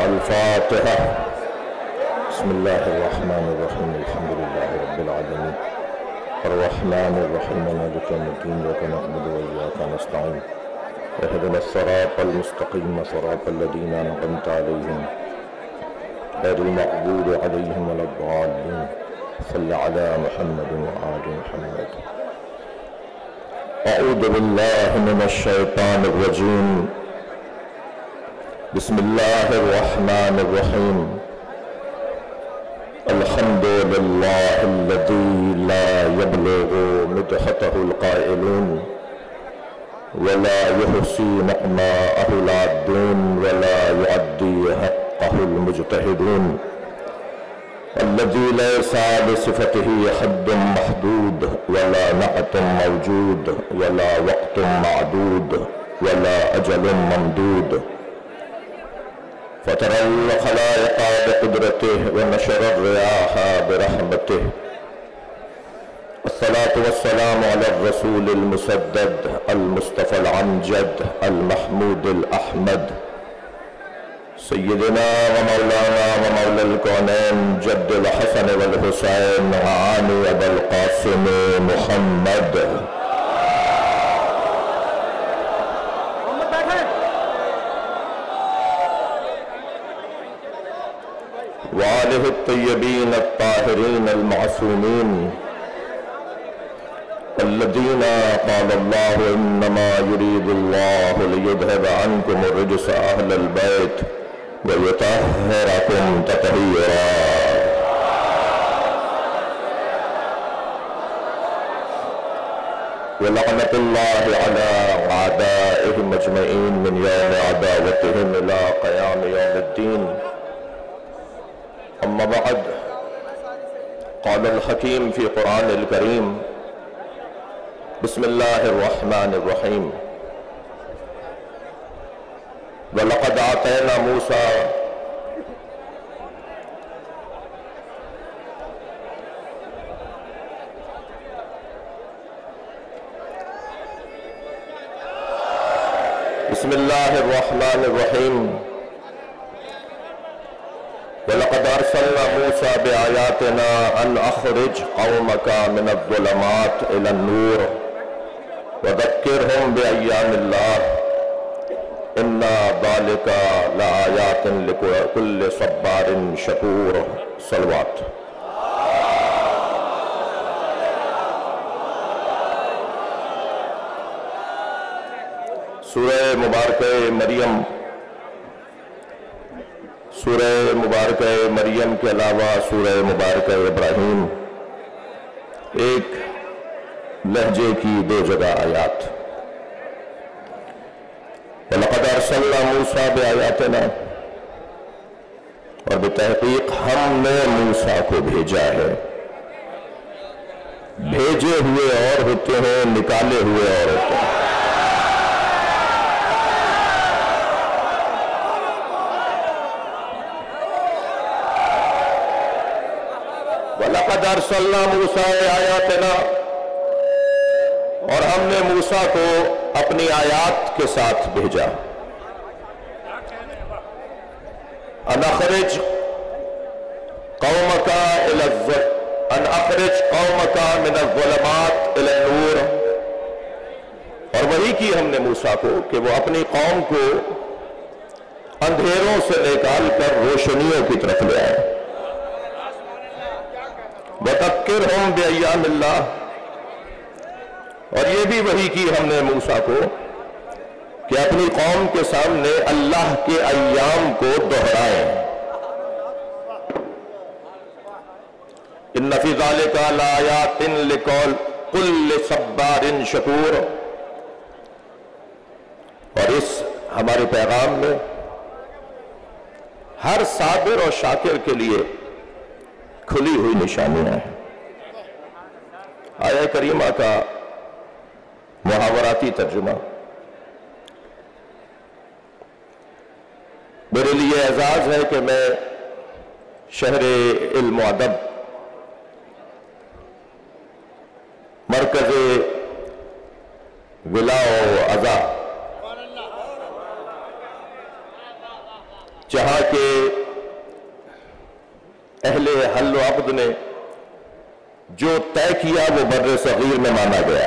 الفاتحة. بسم الله الرحمن الرحيم. الحمد لله رب العالمين الرحمن الرحيم مالك يوم الدين إياك نعبد وإياك نستعين اهدنا الصراط المستقيم صراط الذين أنعمت عليهم غير المغضوب عليهم ولا الضالين. صل على محمد وآل محمد. أعوذ بالله من الشيطان الرجيم. بسم الله الرحمن الرحيم. الحمد لله الذي لا يبلغ مدحته القائلون ولا يحصي نعماءه العادون ولا يعدي حقه المجتهدون، الذي ليس لصفته حد محدود ولا نعت موجود ولا وقت معدود ولا أجل ممدود، فترى الخلائق بقدرته ونشر الرياح برحمته. الصلاة والسلام على الرسول المسدد المصطفى العنجد المحمود الأحمد سيدنا ومولانا ومولى الكونين جد الحسن والحسين وعاني أبا القاسم محمد وآله الطيبين الطاهرين المعصومين الذين قال الله إنما يريد الله ليذهب عنكم الرجس أهل البيت ويطهركم تطهيرا. ولعنة الله على أعدائهم أجمعين من يوم عداوتهم إلى قيام يوم الدين. أما بعد، قال الحكيم في قرآن الكريم: بسم الله الرحمن الرحيم. وَلَقَدْ آتَيْنَا مُوسَى بسم الله الرحمن الرحيم. وَلَقَدْ أَرْسَلْنَا مُوسَى بِآيَاتِنَا أَنْ أَخْرِجْ قَوْمَكَ مِنَ الظُّلُمَاتِ إِلَى النُّورِ وَذَكِّرْهُمْ بِأَيَّامِ اللَّهِ إِنَّ ذَلِكَ لَآيَاتٍ لِكُلِّ صَبَّارٍ شَكُورٍ. صلوات. سورہ مبارکہ مریم، سورہ مبارکہ مریم کے علاوہ سورہ مبارکہ ابراہیم ایک لہجے کی 2 جگہ آیات. وَلَقَدْ أَرْسَلْنَا مُوسَى بِآيَاتِنَا، اور بتحقیق ہم نے موسیٰ کو بھیجا ہے. بھیجے ہوئے اور ہوتے ہیں، نکالے ہوئے اور ہوتے ہیں. وَلَقَدْ أَرْسَلْنَا مُوسَى بِآيَاتِنَا، اور ہم نے موسیٰ کو اپنی آیات کے ساتھ بھیجا. أَنْ أَخْرِجْ قَوْمَكَ مِنَ الظُّلُمَاتِ إِلَى النُّورِ، اور وہی کی ہم نے موسیٰ کو کہ وہ اپنی قوم کو اندھیروں سے نکال کر روشنیوں کی طرف لے آئے. وَذَكِّرْهُمْ بِأَيَّامِ اللَّهِ، اور یہ بھی وحی کی ہم نے موسیٰ کو کہ اپنی قوم کے سامنے اللہ کے ایام کو دہرائیں. إِنَّ فِي ذَلِكَ لَآيَاتٍ لِكُلِّ صَبَّارٍ شَكُورٍ، اور اس ہمارے پیغام میں ہر صابر اور شاکر کے لیے کھلی ہوئی نشانیاں ہیں. آیہ کریمہ کا محاوراتی ترجمہ. میرے لیے اعزاز ہے کہ میں شہر علم و ادب مرکز ولا و ازا جہاں کے اہل حل و عقد نے جو طے کیا وہ بر صغیر میں مانا گیا.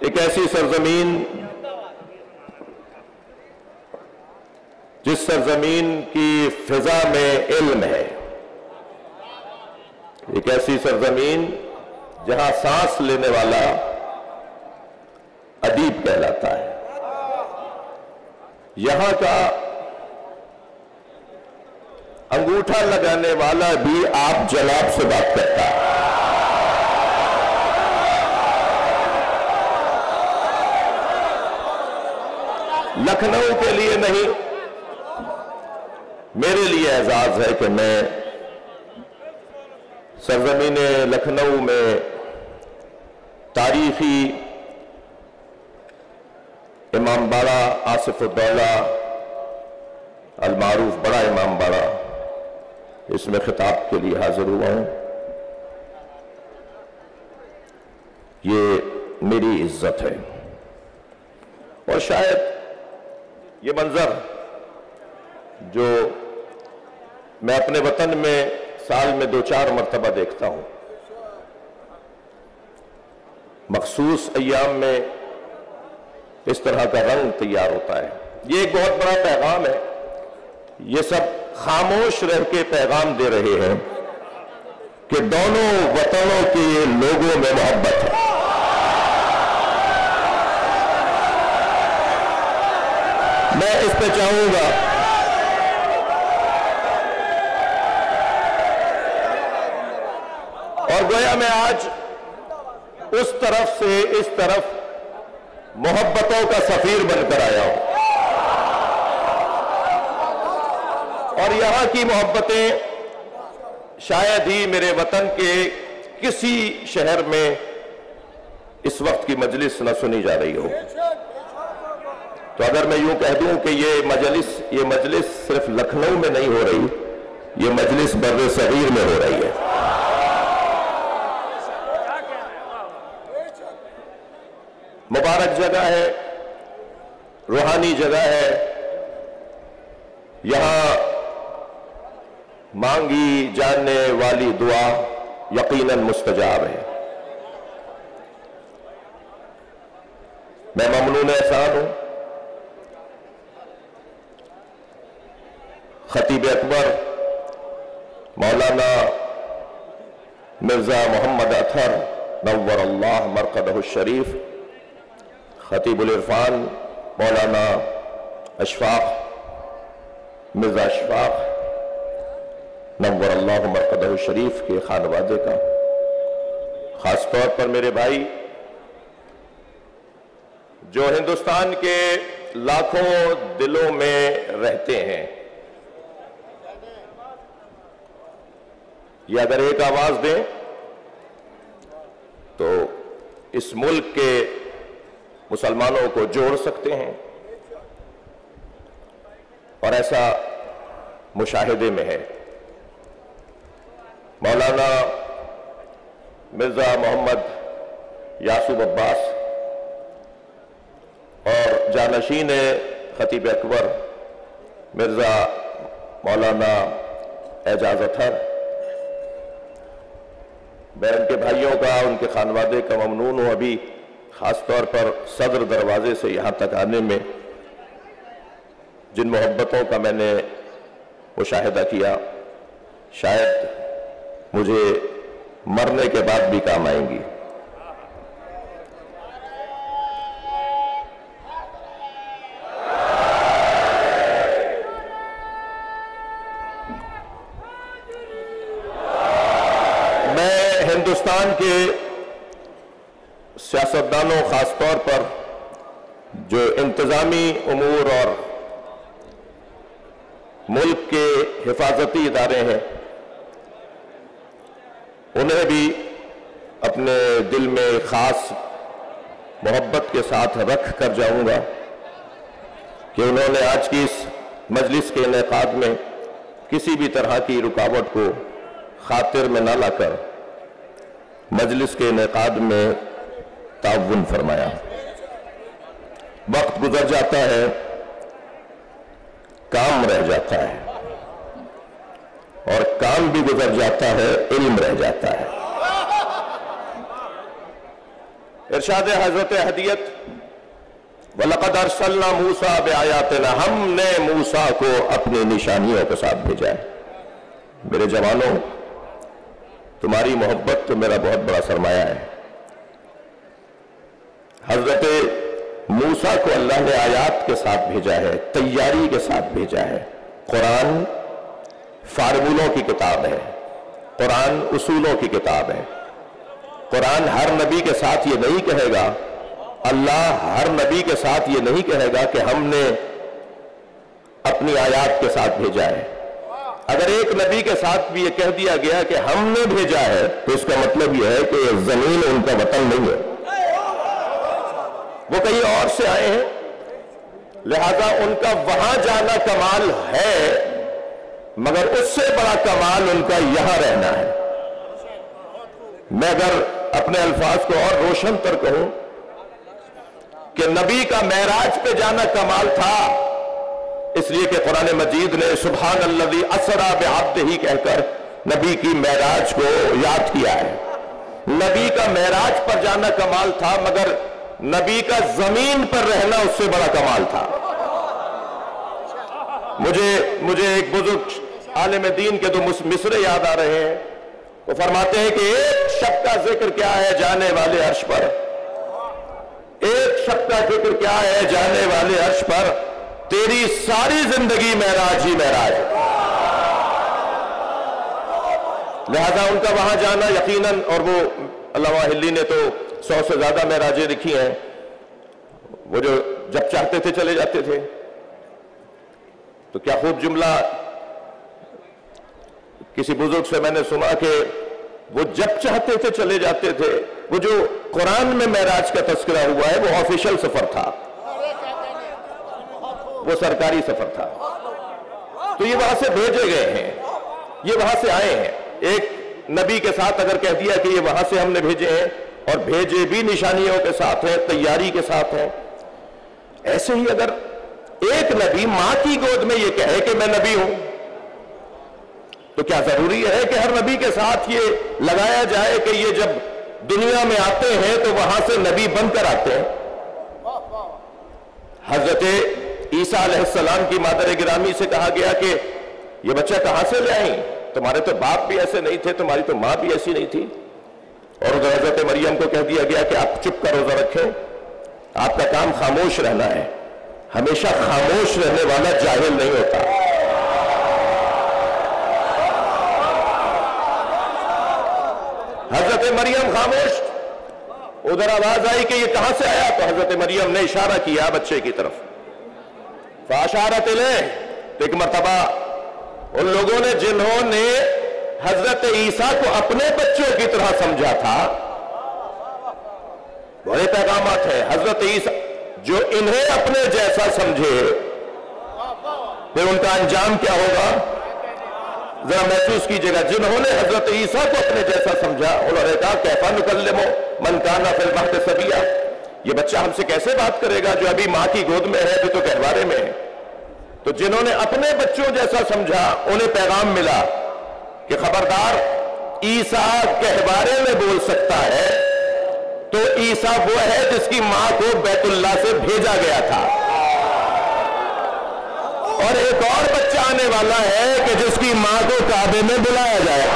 ایک ایسی سرزمین جس سرزمین کی فضا میں علم ہے، ایک ایسی سرزمین جہاں سانس لینے والا ادیب کہلاتا ہے. یہاں کا انگوٹھا لگانے والا بھی آپ جناب سے بات کرتا ہے. لکھنؤ کے لیے نہیں، میرے لیے اعزاز ہے کہ میں سرزمین لکھنؤ میں تاریخی امام باڑہ آصف الدولہ المعروف بڑا امام باڑہ، اس میں خطاب کے لیے حاضر ہوا ہوں. یہ میری عزت ہے، اور شاید یہ منظر جو میں اپنے وطن میں سال میں 2-4 مرتبہ دیکھتا ہوں، مخصوص ایام میں اس طرح کا رنگ تیار ہوتا ہے. یہ ایک بہت بڑا پیغام ہے. یہ سب خاموش رہ کے پیغام دے رہے ہیں کہ دونوں وطنوں کے لوگوں میں محبت ہے. میں اس پہ چاہوں گا اور گویا میں آج اس طرف سے اس طرف محبتوں کا سفیر بن کر آیا ہوں، اور یہاں کی محبتیں شاید ہی میرے وطن کے کسی شہر میں اس وقت کی مجلس نہ سنی جا رہی ہو. تو اگر میں یوں کہہ دوں کہ یہ مجلس صرف لکھنؤ میں نہیں ہو رہی، یہ مجلس بر صغیر میں ہو رہی ہے. مبارک جگہ ہے، روحانی جگہ ہے. یہاں مانگی جانے والی دعا یقیناً مستجاب ہے. میں ممنون احسان ہوں خطیب اکبر مولانا مرزا محمد اطہر نور اللہ مرقدہ الشریف، خطیب العرفان مولانا اشفاق مرزا اشفاق نور اللہ مرقدہ الشریف کے خانوادے کا، خاص طور پر میرے بھائی جو ہندوستان کے لاکھوں دلوں میں رہتے ہیں. یہ اگر ایک آواز دیں تو اس ملک کے مسلمانوں کو جوڑ سکتے ہیں، اور ایسا مشاہدے میں ہے. مولانا مرزا محمد یعصوب عباس اور جانشین خطیب اکبر مرزا مولانا اعجاز اطہر، میں ان کے بھائیوں کا، ان کے خانوادے کا ممنون ہوں. ابھی خاص طور پر صدر دروازے سے یہاں تک آنے میں جن محبتوں کا میں نے مشاہدہ کیا، شاید مجھے مرنے کے بعد بھی کام آئیں گی. ہندوستان کے سیاستدانوں، خاص طور پر جو انتظامی امور اور ملک کے حفاظتی ادارے ہیں، انہیں بھی اپنے دل میں خاص محبت کے ساتھ رکھ کر جاؤں گا کہ انہوں نے آج کی اس مجلس کے انعقاد میں کسی بھی طرح کی رکاوٹ کو خاطر میں نہ لا کر مجلس کے انعقاد میں تعاون فرمایا. وقت گزر جاتا ہے، کام رہ جاتا ہے، اور کام بھی گزر جاتا ہے، علم رہ جاتا ہے۔ ارشاد حضرت ہدیت، وَلَقَدْ أَرْسَلْنَا مُوسَىٰ بِآيَاتِنَا، ہم نے موسیٰ کو اپنی نشانیوں کے ساتھ بھیجا ہے۔ میرے جوانوں، تمہاری محبت تو میرا بہت بڑا سرمایہ ہے۔ حضرت موسیٰ کو اللہ نے آیات کے ساتھ بھیجا ہے، تیاری کے ساتھ بھیجا ہے۔ قرآن فارمولوں کی کتاب ہے، قرآن اصولوں کی کتاب ہے۔ قرآن ہر نبی کے ساتھ یہ نہیں کہے گا، اللہ ہر نبی کے ساتھ یہ نہیں کہے گا کہ ہم نے اپنی آیات کے ساتھ بھیجا ہے۔ اگر ایک نبی کے ساتھ بھی یہ کہہ دیا گیا کہ ہم نے بھیجا ہے، تو اس کا مطلب یہ ہے کہ یہ زمین ان کا وطن نہیں ہے، وہ کہیں اور سے آئے ہیں، لہذا ان کا وہاں جانا کمال ہے، مگر اس سے بڑا کمال ان کا یہاں رہنا ہے۔ میں اگر اپنے الفاظ کو اور روشن تر کہوں کہ نبی کا معراج پہ جانا کمال تھا، اس لیے کہ قرآن مجید نے سبحان الذی اسری بعبدہ کہہ کر نبی کی معراج کو یاد کیا ہے۔ نبی کا معراج پر جانا کمال تھا، مگر نبی کا زمین پر رہنا اس سے بڑا کمال تھا۔ مجھے ایک بزرگ عالم دین کے دو مصرے یاد آ رہے ہیں۔ وہ فرماتے ہیں کہ ایک شب کا ذکر کیا ہے جانے والے عرش پر، ایک شب کا ذکر کیا ہے جانے والے عرش پر، تیری ساری زندگی معراج ہی معراج ہے۔ لہذا ان کا وہاں جانا یقیناً، اور وہ علامہ حلی نے تو 100 سے زیادہ معراجیں لکھی ہیں، وہ جو جب چاہتے تھے چلے جاتے تھے۔ تو کیا خوب جملہ کسی بزرگ سے میں نے سنا کہ وہ جب چاہتے تھے چلے جاتے تھے۔ وہ جو قرآن میں معراج کا تذکرہ ہوا ہے وہ آفیشل سفر تھا، وہ سرکاری سفر تھا۔ تو یہ وہاں سے بھیجے گئے ہیں، یہ وہاں سے آئے ہیں۔ ایک نبی کے ساتھ اگر کہہ دیا کہ یہ وہاں سے ہم نے بھیجے ہیں، اور بھیجے بھی نشانیوں کے ساتھ ہیں، تیاری کے ساتھ ہیں، ایسے ہی اگر ایک نبی ماں کی گود میں یہ کہے کہ میں نبی ہوں، تو کیا ضروری ہے کہ ہر نبی کے ساتھ یہ لگایا جائے کہ یہ جب دنیا میں آتے ہیں تو وہاں سے نبی بن کر آتے ہیں؟ حضرت عیسیٰ علیہ السلام کی مادر گرامی سے کہا گیا کہ یہ بچہ کہاں سے لے آئیں؟ تمہارے تو باپ بھی ایسے نہیں تھے، تمہاری تو ماں بھی ایسی نہیں تھی۔ اور ادھر حضرت مریم کو کہہ دیا گیا کہ آپ چپ کا روزہ رکھیں، آپ کا کام خاموش رہنا ہے۔ ہمیشہ خاموش رہنے والا جاہل نہیں ہوتا۔ حضرت مریم خاموش، ادھر آواز آئی کہ یہ کہاں سے آیا، تو حضرت مریم نے اشارہ کیا بچے کی طرف، فاشارت الیہ۔ تو ایک مرتبہ ان لوگوں نے جنہوں نے حضرت عیسیٰ کو اپنے بچوں کی طرح سمجھا تھا، بڑے پیغامات ہیں۔ حضرت عیسیٰ جو انہیں اپنے جیسا سمجھے، پھر ان کا انجام کیا ہوگا ذرا محسوس کیجئے گا۔ جنہوں نے حضرت عیسیٰ کو اپنے جیسا سمجھا، انہوں نے کہا کیفا نکلم من کان فی المہد صبیا، یہ بچہ ہم سے کیسے بات کرے گا جو ابھی ماں کی گود میں ہے، ابھی تو گہوارے میں ہے۔ تو جنہوں نے اپنے بچوں جیسا سمجھا، انہیں پیغام ملا کہ خبردار، عیسیٰ گہوارے میں بول سکتا ہے تو عیسیٰ وہ ہے جس کی ماں کو بیت اللہ سے بھیجا گیا تھا، اور ایک اور بچہ آنے والا ہے کہ جس کی ماں کو کعبے میں بلایا جائے۔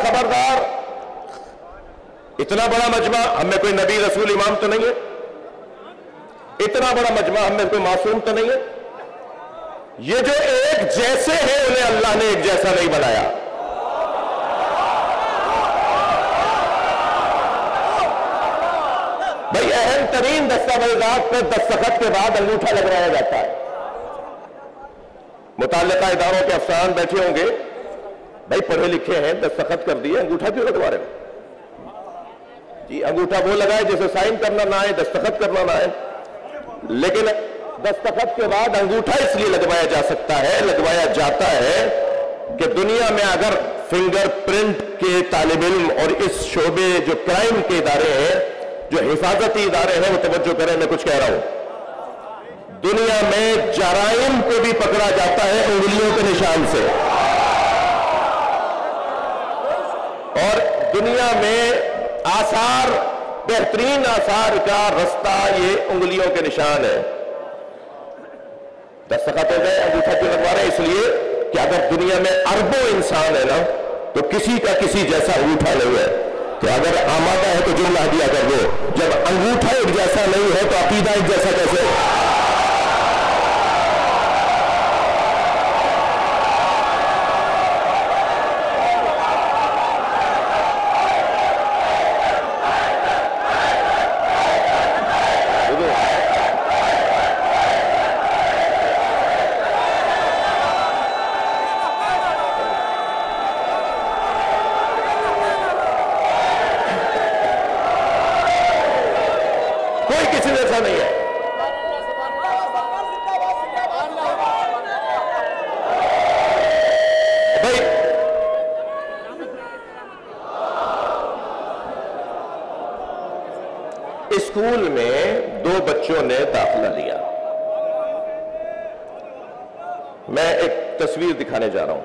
خبردار، اتنا بڑا مجمع، ہم میں کوئی نبی رسول امام تو نہیں ہے، اتنا بڑا مجمع ہم میں کوئی معصوم تو نہیں ہے۔ یہ جو ایک جیسے ہیں انہیں اللہ نے ایک جیسا نہیں بنایا۔ بھائی اہم ترین دستاویزات پر دستخط کے بعد انگوٹھا لگوایا جاتا ہے. متعلقہ اداروں کے افسران بیٹھے ہوں گے, بھائی پڑھے لکھے ہیں, دستخط کر دیے, انگوٹھا کیوں لگوا رہے ہو؟ جی انگوٹھا وہ لگائے جسے سائن کرنا نہ آئے, دستخط کرنا نہ آئے. لیکن دستخط کے بعد انگوٹھا اس لیے لگوایا جا سکتا ہے, لگوایا جاتا ہے کہ دنیا میں اگر فنگر پرنٹ کے طالب علم اور اس شعبے جو کرائم کے ادارے ہیں, جو حفاظتی ادارے ہیں, وہ توجہ کریں, میں کچھ کہہ رہا ہوں, دنیا میں جرائم کو بھی پکڑا جاتا ہے انگلیوں کے نشان سے, اور دنیا میں آثار, بہترین آثار کا رستہ یہ انگلیوں کے نشان ہے. دستخط ہو گئے, انگوٹھا کیوں لگوا رہے ہیں؟ اس لیے کہ اگر دنیا میں اربوں انسان ہے نا, تو کسی کا کسی جیسا انگوٹھا نہیں ہے. کہ اگر آمادہ ہے تو جملہ دیا کر دو, جب انگوٹھا ایک جیسا نہیں ہے تو عقیدہ ایک جیسا کیسے؟ اسکول میں دو بچوں نے داخلہ لیا. میں ایک تصویر دکھانے جا رہا ہوں.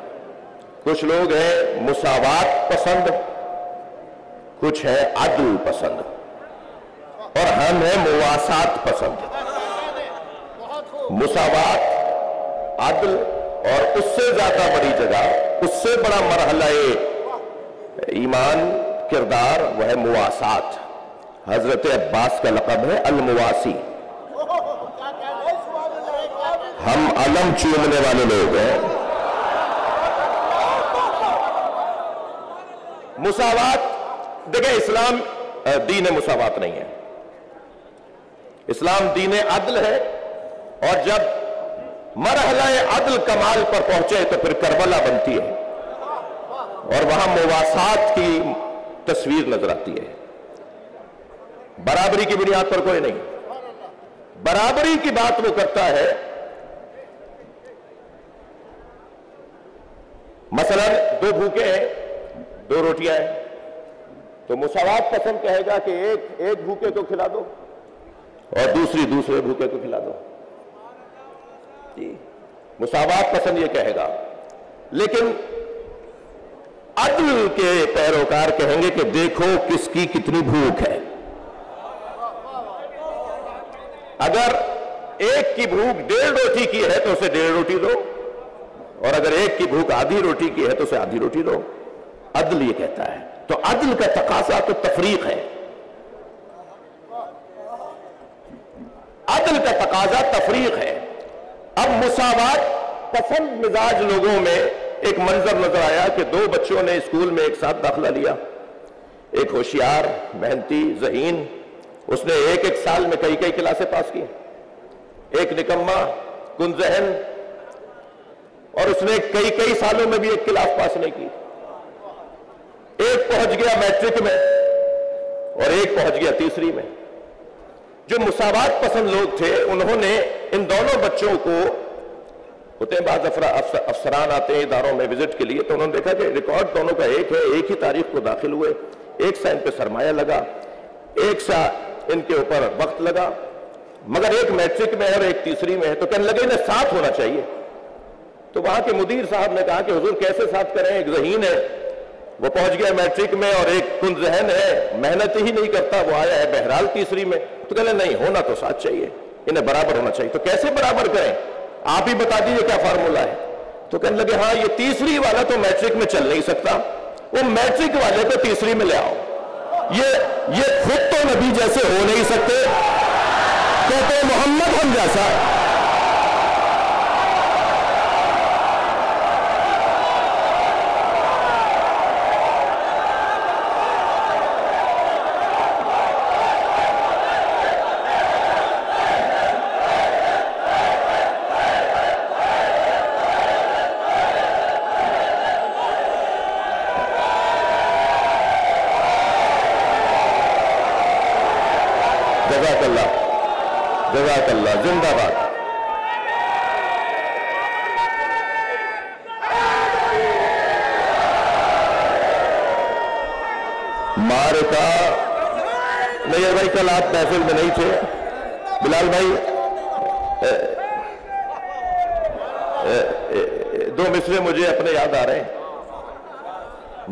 کچھ لوگ ہیں مساوات پسند, کچھ ہیں عدل پسند, اور ہم ہیں مواسات پسند. مساوات, عدل, اور اس سے زیادہ بڑی جگہ, اس سے بڑا مرحلہ ایمان کردار وہ ہے مواسات. حضرت عباس کا لقب ہے المواسی. ہم علم چومنے والے لوگ ہیں. مساوات, دیکھیں اسلام دین مساوات نہیں ہے, اسلام دین عدل ہے. اور جب مرحلہ عدل کمال پر پہنچے تو پھر کربلا بنتی ہے, اور وہاں مواسات کی تصویر نظر آتی ہے. برابری کی بنیاد پر کوئی نہیں. برابری کی بات وہ کرتا ہے, مثلا دو بھوکے ہیں, دو روٹیاں ہیں, تو مساوات پسند کہے گا کہ ایک بھوکے کو کھلا دو اور دوسرے بھوکے کو کھلا دو. جی مساوات پسند یہ کہے گا. لیکن عدل کے پیروکار کہیں گے کہ دیکھو کس کی کتنی بھوک ہے. اگر ایک کی بھوک 1.5 روٹی کی ہے تو اسے 1.5 روٹی دو, اور اگر ایک کی بھوک آدھی روٹی کی ہے تو اسے آدھی روٹی دو. عدل یہ کہتا ہے. تو عدل کا تقاضا تو تفریق ہے. عدل کا تقاضا تفریق ہے. اب مساوات پسند مزاج لوگوں میں ایک منظر نظر آیا کہ دو بچوں نے اسکول میں ایک ساتھ داخلہ لیا. ایک ہوشیار, محنتی, ذہین, اس نے ایک سال میں کئی کلاسیں پاس کی. ایک نکما, کن ذہن, اور اس نے کئی سالوں میں بھی ایک کلاس پاس نہیں کی. ایک پہنچ گیا میٹرک میں اور ایک پہنچ گیا تیسری میں. جو مساوات پسند لوگ تھے انہوں نے ان دونوں بچوں کو, ہوتے ہیں بعض افسران آتے ہیں اداروں میں وزٹ کے لیے, تو انہوں نے دیکھا کہ ریکارڈ دونوں کا ایک ہے, ایک ہی تاریخ کو داخل ہوئے, ایک سا ان پہ سرمایہ لگا, ایک سا ان کے اوپر وقت لگا, مگر ایک میٹرک میں ہے اور ایک تیسری میں ہے. تو کہنے لگے انہیں ساتھ ہونا چاہیے. تو وہاں کے مدیر صاحب نے کہا کہ حضور کیسے ساتھ کریں, ایک ذہین ہے وہ پہنچ گیا میٹرک میں اور ایک کن ذہن ہے, محنت ہی نہیں کرتا, وہ آیا ہے بہرحال تیسری میں. تو کہنے نہیں, ہونا تو ساتھ چاہیے, انہیں برابر ہونا چاہیے. تو کیسے برابر کریں, آپ ہی بتا دیجئے کیا فارمولہ ہے. تو کہنے لگے ہاں یہ تیسری والا تو میٹرک میں چل نہیں سکتا, وہ میٹرک والے کو تیسری میں لے آؤ. یہ خود تو نبی جیسے ہو نہیں سکتے, کہتے محمد ہم جیسا. جزاک اللہ، زندہ باد۔ معرکہ نہیں بھائی، کل آپ محفل میں نہیں تھے بلال بھائی، دو مصرے مجھے اپنے یاد آ رہے ہیں۔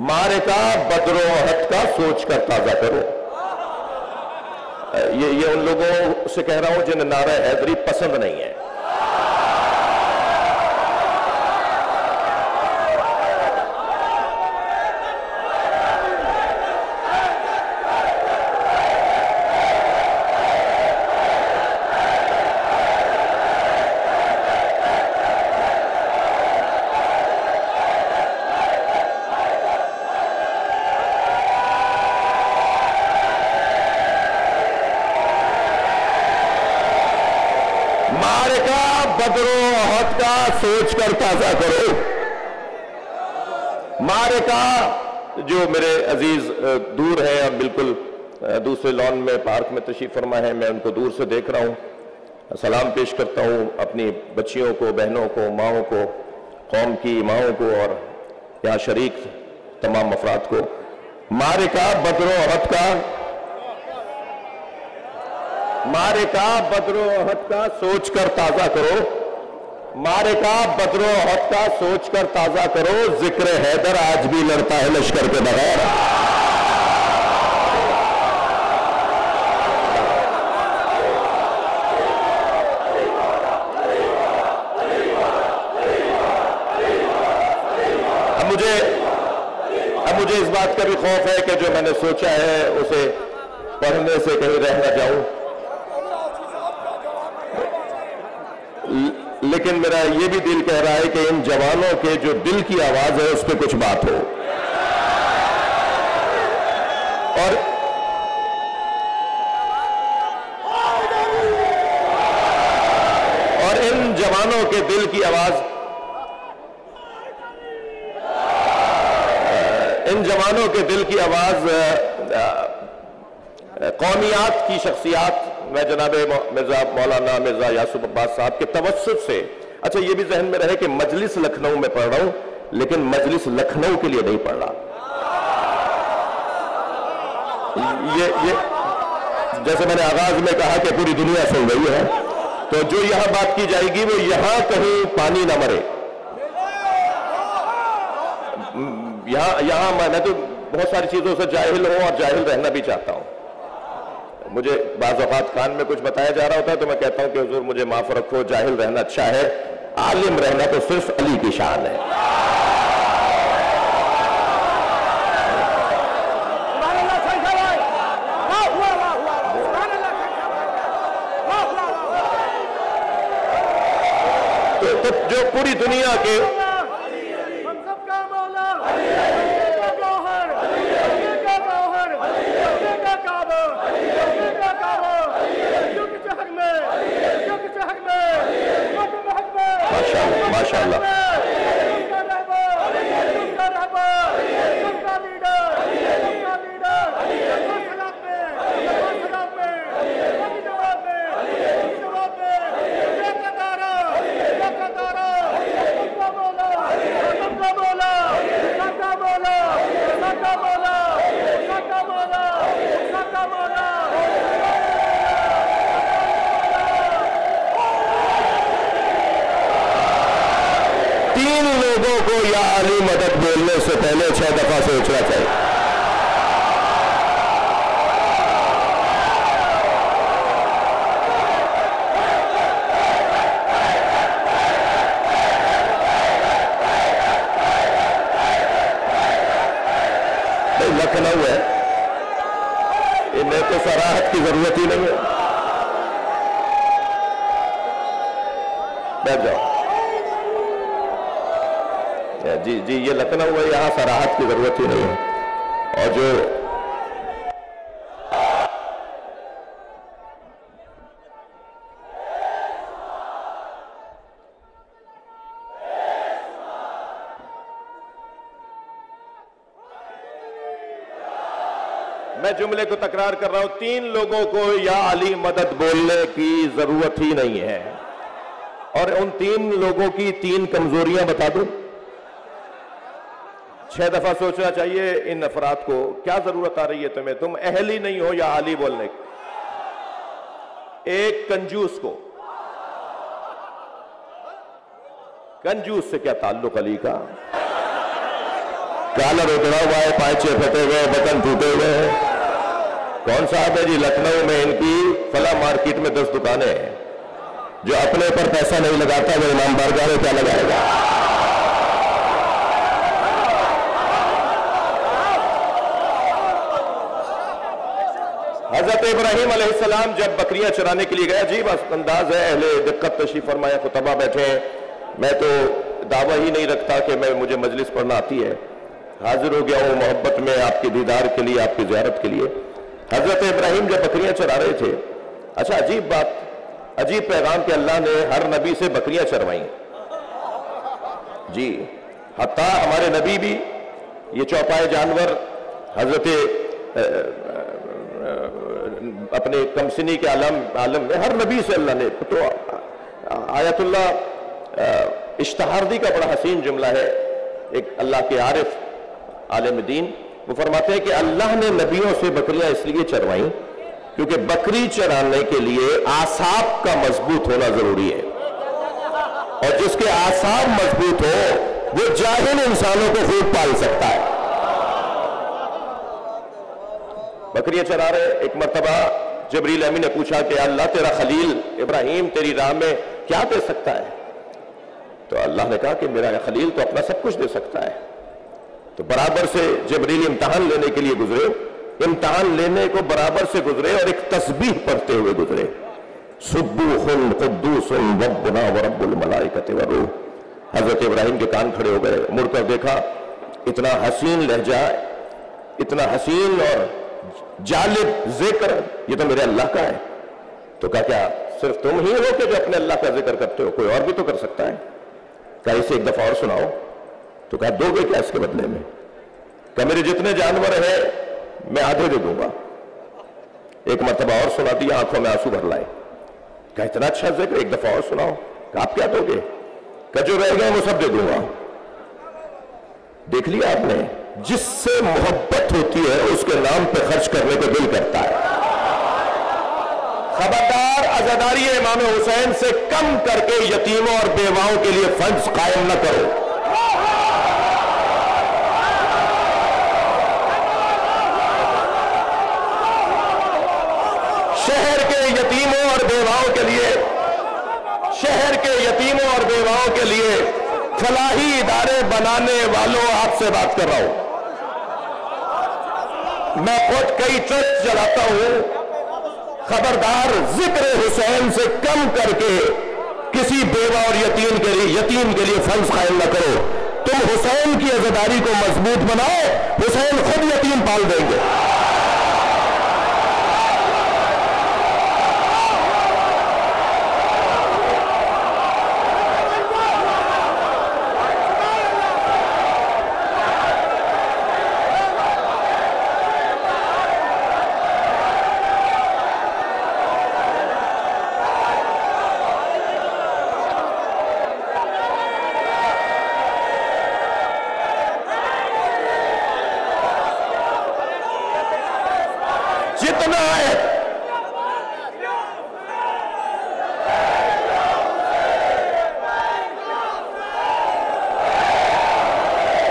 معرکہ بدر و احد کا سوچ کر تازہ کرو، یہ ان لوگوں سے کہہ رہا ہوں جنہیں نعرہ حیدری پسند نہیں ہے۔ بدر و احد کا سوچ کر تازہ کرو۔ معرکہ جو میرے عزیز دور ہیں اور بالکل دوسرے لان میں پارک میں تشریف فرما ہے، میں ان کو دور سے دیکھ رہا ہوں، سلام پیش کرتا ہوں اپنی بچیوں کو، بہنوں کو، ماؤں کو، قوم کی ماؤں کو اور یہاں شریک تمام افراد کو۔ معرکہ بدر و احد کا، معرکہ بدر و احد کا سوچ کر تازہ کرو، معرکہ بدر و احد کا سوچ کر تازہ کرو، ذکر حیدر آج بھی لڑتا ہے لشکر کے بغیر۔ اب مجھے اس بات کا بھی خوف ہے کہ جو میں نے سوچا ہے اسے پڑھنے سے کہیں رہ نہ جاؤں، لیکن میرا یہ بھی دل کہہ رہا ہے کہ ان جوانوں کے جو دل کی آواز ہے اس پہ کچھ بات ہو، اور ان جوانوں کے دل کی آواز، ان جوانوں کے دل کی آواز قومیات کی شخصیات میں جناب مرزا مولانا مرزا یاسف عباس صاحب کے توسط سے، اچھا یہ بھی ذہن میں رہے کہ مجلس لکھنؤ میں پڑھ رہا ہوں، لیکن مجلس لکھنؤ کے لیے نہیں پڑھ رہا۔ یہ جیسے میں نے آغاز میں کہا کہ پوری دنیا سن رہی ہے، تو جو یہاں بات کی جائے گی وہ یہاں کہیں پانی نہ مرے۔ یہاں میں تو بہت ساری چیزوں سے جاہل ہوں اور جاہل رہنا بھی چاہتا ہوں۔ مجھے بعض اوقات کان میں کچھ بتایا جا رہا ہوتا ہے تو میں کہتا ہوں کہ حضور مجھے معاف رکھو، جاہل رہنا اچھا ہے، عالم رہنا تو صرف علی کی شان ہے۔ تو جو پوری دنیا کے ماشاءاللہ تین لوگوں کو یا علی مدد بولنے سے پہلے 6 دفعہ سوچنا چاہیے۔ لکھنؤ ہے، انہیں تو صراحت کی ضرورت ہی نہیں ہے، بیٹھ جاؤ۔ جی یہ لکھنؤ ہے، یہاں صراحت کی ضرورت ہی نہیں ہے، اور جو میں جملے کو تکرار کر رہا ہوں، 3 لوگوں کو یا علی مدد بولنے کی ضرورت ہی نہیں ہے، اور ان 3 لوگوں کی 3 کمزوریاں بتا دوں۔ 6 دفعہ سوچنا چاہیے ان افراد کو، کیا ضرورت آ رہی ہے تمہیں، تم اہل ہی نہیں ہو یا علی بولنے کی۔ ایک کنجوس کو، کنجوس سے کیا تعلق علی کا؟ کالر اکڑا ہوا ہے، پائچے پھٹے ہوئے، بٹن ٹوٹے ہوئے ہیں۔ کون صاحب ہے جی؟ لکھنؤ میں ان کی فلاں مارکیٹ میں 10 دکانیں ہیں۔ جو اپنے پر پیسہ نہیں لگاتا وہ امام بارگاہ میں کیا لگائے گا؟ حضرت ابراہیم علیہ السلام جب بکریاں چرانے کے لیے گیا، عجیب انداز ہے، اہل دقت تشریف فرمایا، خطبہ بیٹھے ہیں، میں تو دعویٰ ہی نہیں رکھتا کہ مجھے مجلس پڑھنا آتی ہے، حاضر ہو گیا ہوں محبت میں آپ کے دیدار کے لیے، آپ کی زیارت کے لیے۔ حضرت ابراہیم جب بکریاں چرا رہے تھے، اچھا عجیب بات، عجیب پیغام کہ اللہ نے ہر نبی سے بکریاں چروائیں جی، حتیٰ ہمارے نبی بھی یہ چوپائے جانور حضرت اپنے کمسنی کے عالم میں ہر نبی سے اللہ نے، تو آیت اللہ اشتہاردی کا بڑا حسین جملہ ہے، ایک اللہ کے عارف عالم دین، وہ فرماتے ہیں کہ اللہ نے نبیوں سے بکریاں اس لیے چروائیں کیونکہ بکری چرانے کے لیے اعصاب کا مضبوط ہونا ضروری ہے، اور جس کے اعصاب مضبوط ہو وہ جاہل انسانوں کو خوب پال سکتا ہے۔ بکریاں چرا رہے، ایک مرتبہ جبریل امین نے پوچھا کہ اللہ تیرا خلیل ابراہیم تیری راہ میں کیا دے سکتا ہے؟ تو اللہ نے کہا کہ میرا خلیل تو اپنا سب کچھ دے سکتا ہے۔ تو برابر سے جبریل امتحان لینے کے لیے گزرے، امتحان لینے کو برابر سے گزرے اور ایک تسبیح پڑھتے ہوئے گزرے، سبوح قدوس ربنا ورب الملائکۃ والروح۔ حضرت ابراہیم کے کان کھڑے ہو گئے، مڑ کر دیکھا، اتنا حسین لہجہ، اتنا حسین اور جالب ذکر، یہ تو میرے اللہ کا ہے۔ تو کہا کیا صرف تم ہی ہو کہ جو اپنے اللہ کا ذکر کرتے ہو؟ کوئی اور بھی تو کر سکتا ہے۔ کہا اسے ایک دفعہ اور سناؤ۔ تو کہا دو گے کیا اس کے بدلے میں؟ کہ میرے جتنے جانور ہیں میں آدھے دے دوں گا۔ ایک مرتبہ اور سنا دیا، آنکھوں میں آنسو بھر لائے۔ کہا اتنا اچھا ذکر، ایک دفعہ اور سناؤ۔ کہا آپ کیا دو گے؟ کہ جو رہ گئے وہ سب دے دوں گا۔ دیکھ لیا آپ نے، جس سے محبت ہوتی ہے اس کے نام پہ خرچ کرنے کو دل کرتا ہے۔ خبردار عزاداری امام حسین سے کم کر کے یتیموں اور بیواؤں کے لیے فنڈز قائم نہ کرو۔ شہر کے یتیموں اور بیواؤں کے لیے، شہر کے یتیموں اور بیواؤں کے لیے فلاحی ادارے بنانے والوں آپ سے بات کر رہا ہوں۔ میں خود کئی ٹرسٹ چلاتا ہوں، خبردار ذکر حسین سے کم کر کے کسی بیوہ اور یتیم کے لیے فنڈز قائم نہ کرو۔ تم حسین کی عزاداری کو مضبوط بناؤ، حسین خود یتیم پال دیں گے۔ جتنا ہے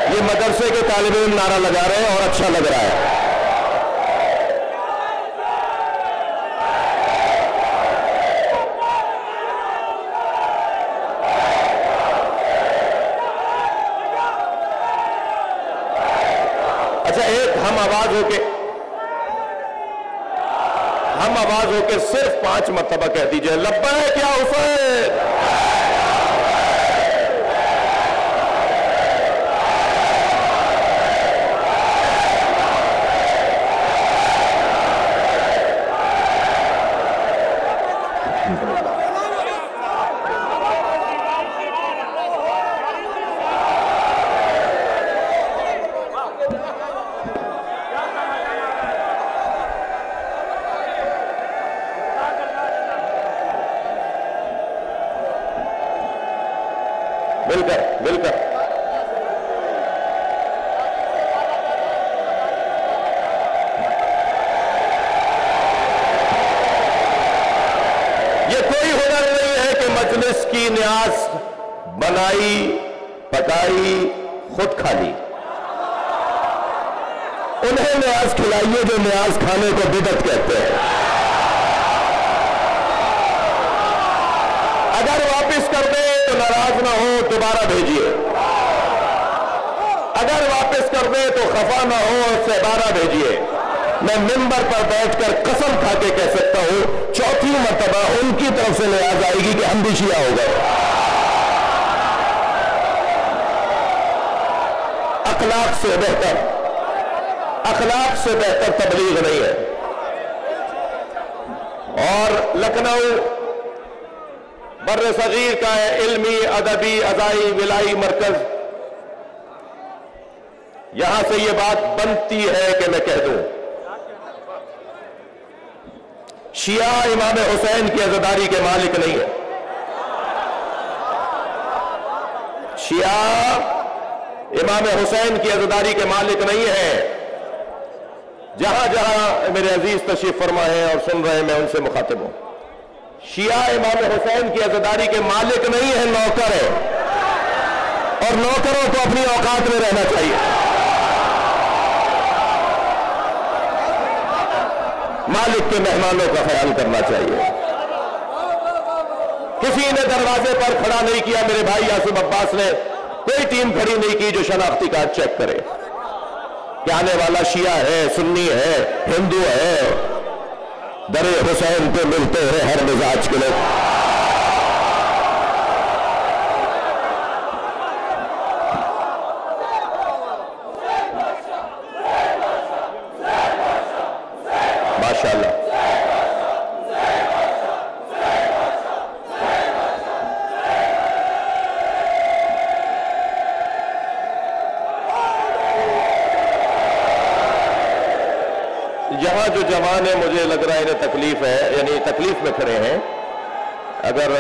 یہ مدرسے کے طالب علم نعرہ لگا رہے ہیں اور اچھا لگ رہا ہے۔ اچھا ایک ہم آواز ہو کے صرف 5 مرتبہ کہہ دیجئے، لبیک یا حسین۔ مل کر یہ کوئی ہنر نہیں ہے کہ مجلس کی نیاز بنائی پکائی خود کھا لی. انہیں نیاز کھلائیے جو نیاز کھانے کو بدعت کہتے ہیں. اگر واپس کر دیں تو ناراض نہ ہو دوبارہ بھیجیے. اگر واپس کر دیں تو خفا نہ ہو اور دوبارہ بھیجیے. میں منبر پر بیٹھ کر قسم کھا کے کہہ سکتا ہوں چوتھی مرتبہ ان کی طرف سے نیاز آئے گی کہ ہم بھی شیعہ ہو گئے. اخلاق سے بہتر تبلیغ نہیں ہے. اور لکھنؤ بر صغیر کا ہے علمی ادبی ازائی ولائی مرکز. یہاں سے یہ بات بنتی ہے کہ میں کہہ دوں شیعہ امام حسین کی عزاداری کے مالک نہیں ہے. شیعہ امام حسین کی عزاداری کے مالک نہیں ہے. جہاں جہاں میرے عزیز تشریف فرما ہیں اور سن رہے ہیں میں ان سے مخاطب ہوں. شیعہ امام حسین کی عزاداری کے مالک نہیں ہے، نوکر ہے. اور نوکروں کو اپنی اوقات میں رہنا چاہیے. مالک کے مہمانوں کا خیال کرنا چاہیے. کسی نے دروازے پر کھڑا نہیں کیا میرے بھائی یاسب عباس نے، کوئی ٹیم کھڑی نہیں کی جو شناختی کارڈ چیک کرے کہ آنے والا شیعہ ہے، سنی ہے، ہندو ہے. در حسین پہ ملتے ہیں ہر مزاج کے لوگ. ماشاءاللہ. یہاں جو جوان ہیں مجھے لگ رہا ہے انہیں تکلیف ہے، یعنی تکلیف میں کھڑے ہیں. اگر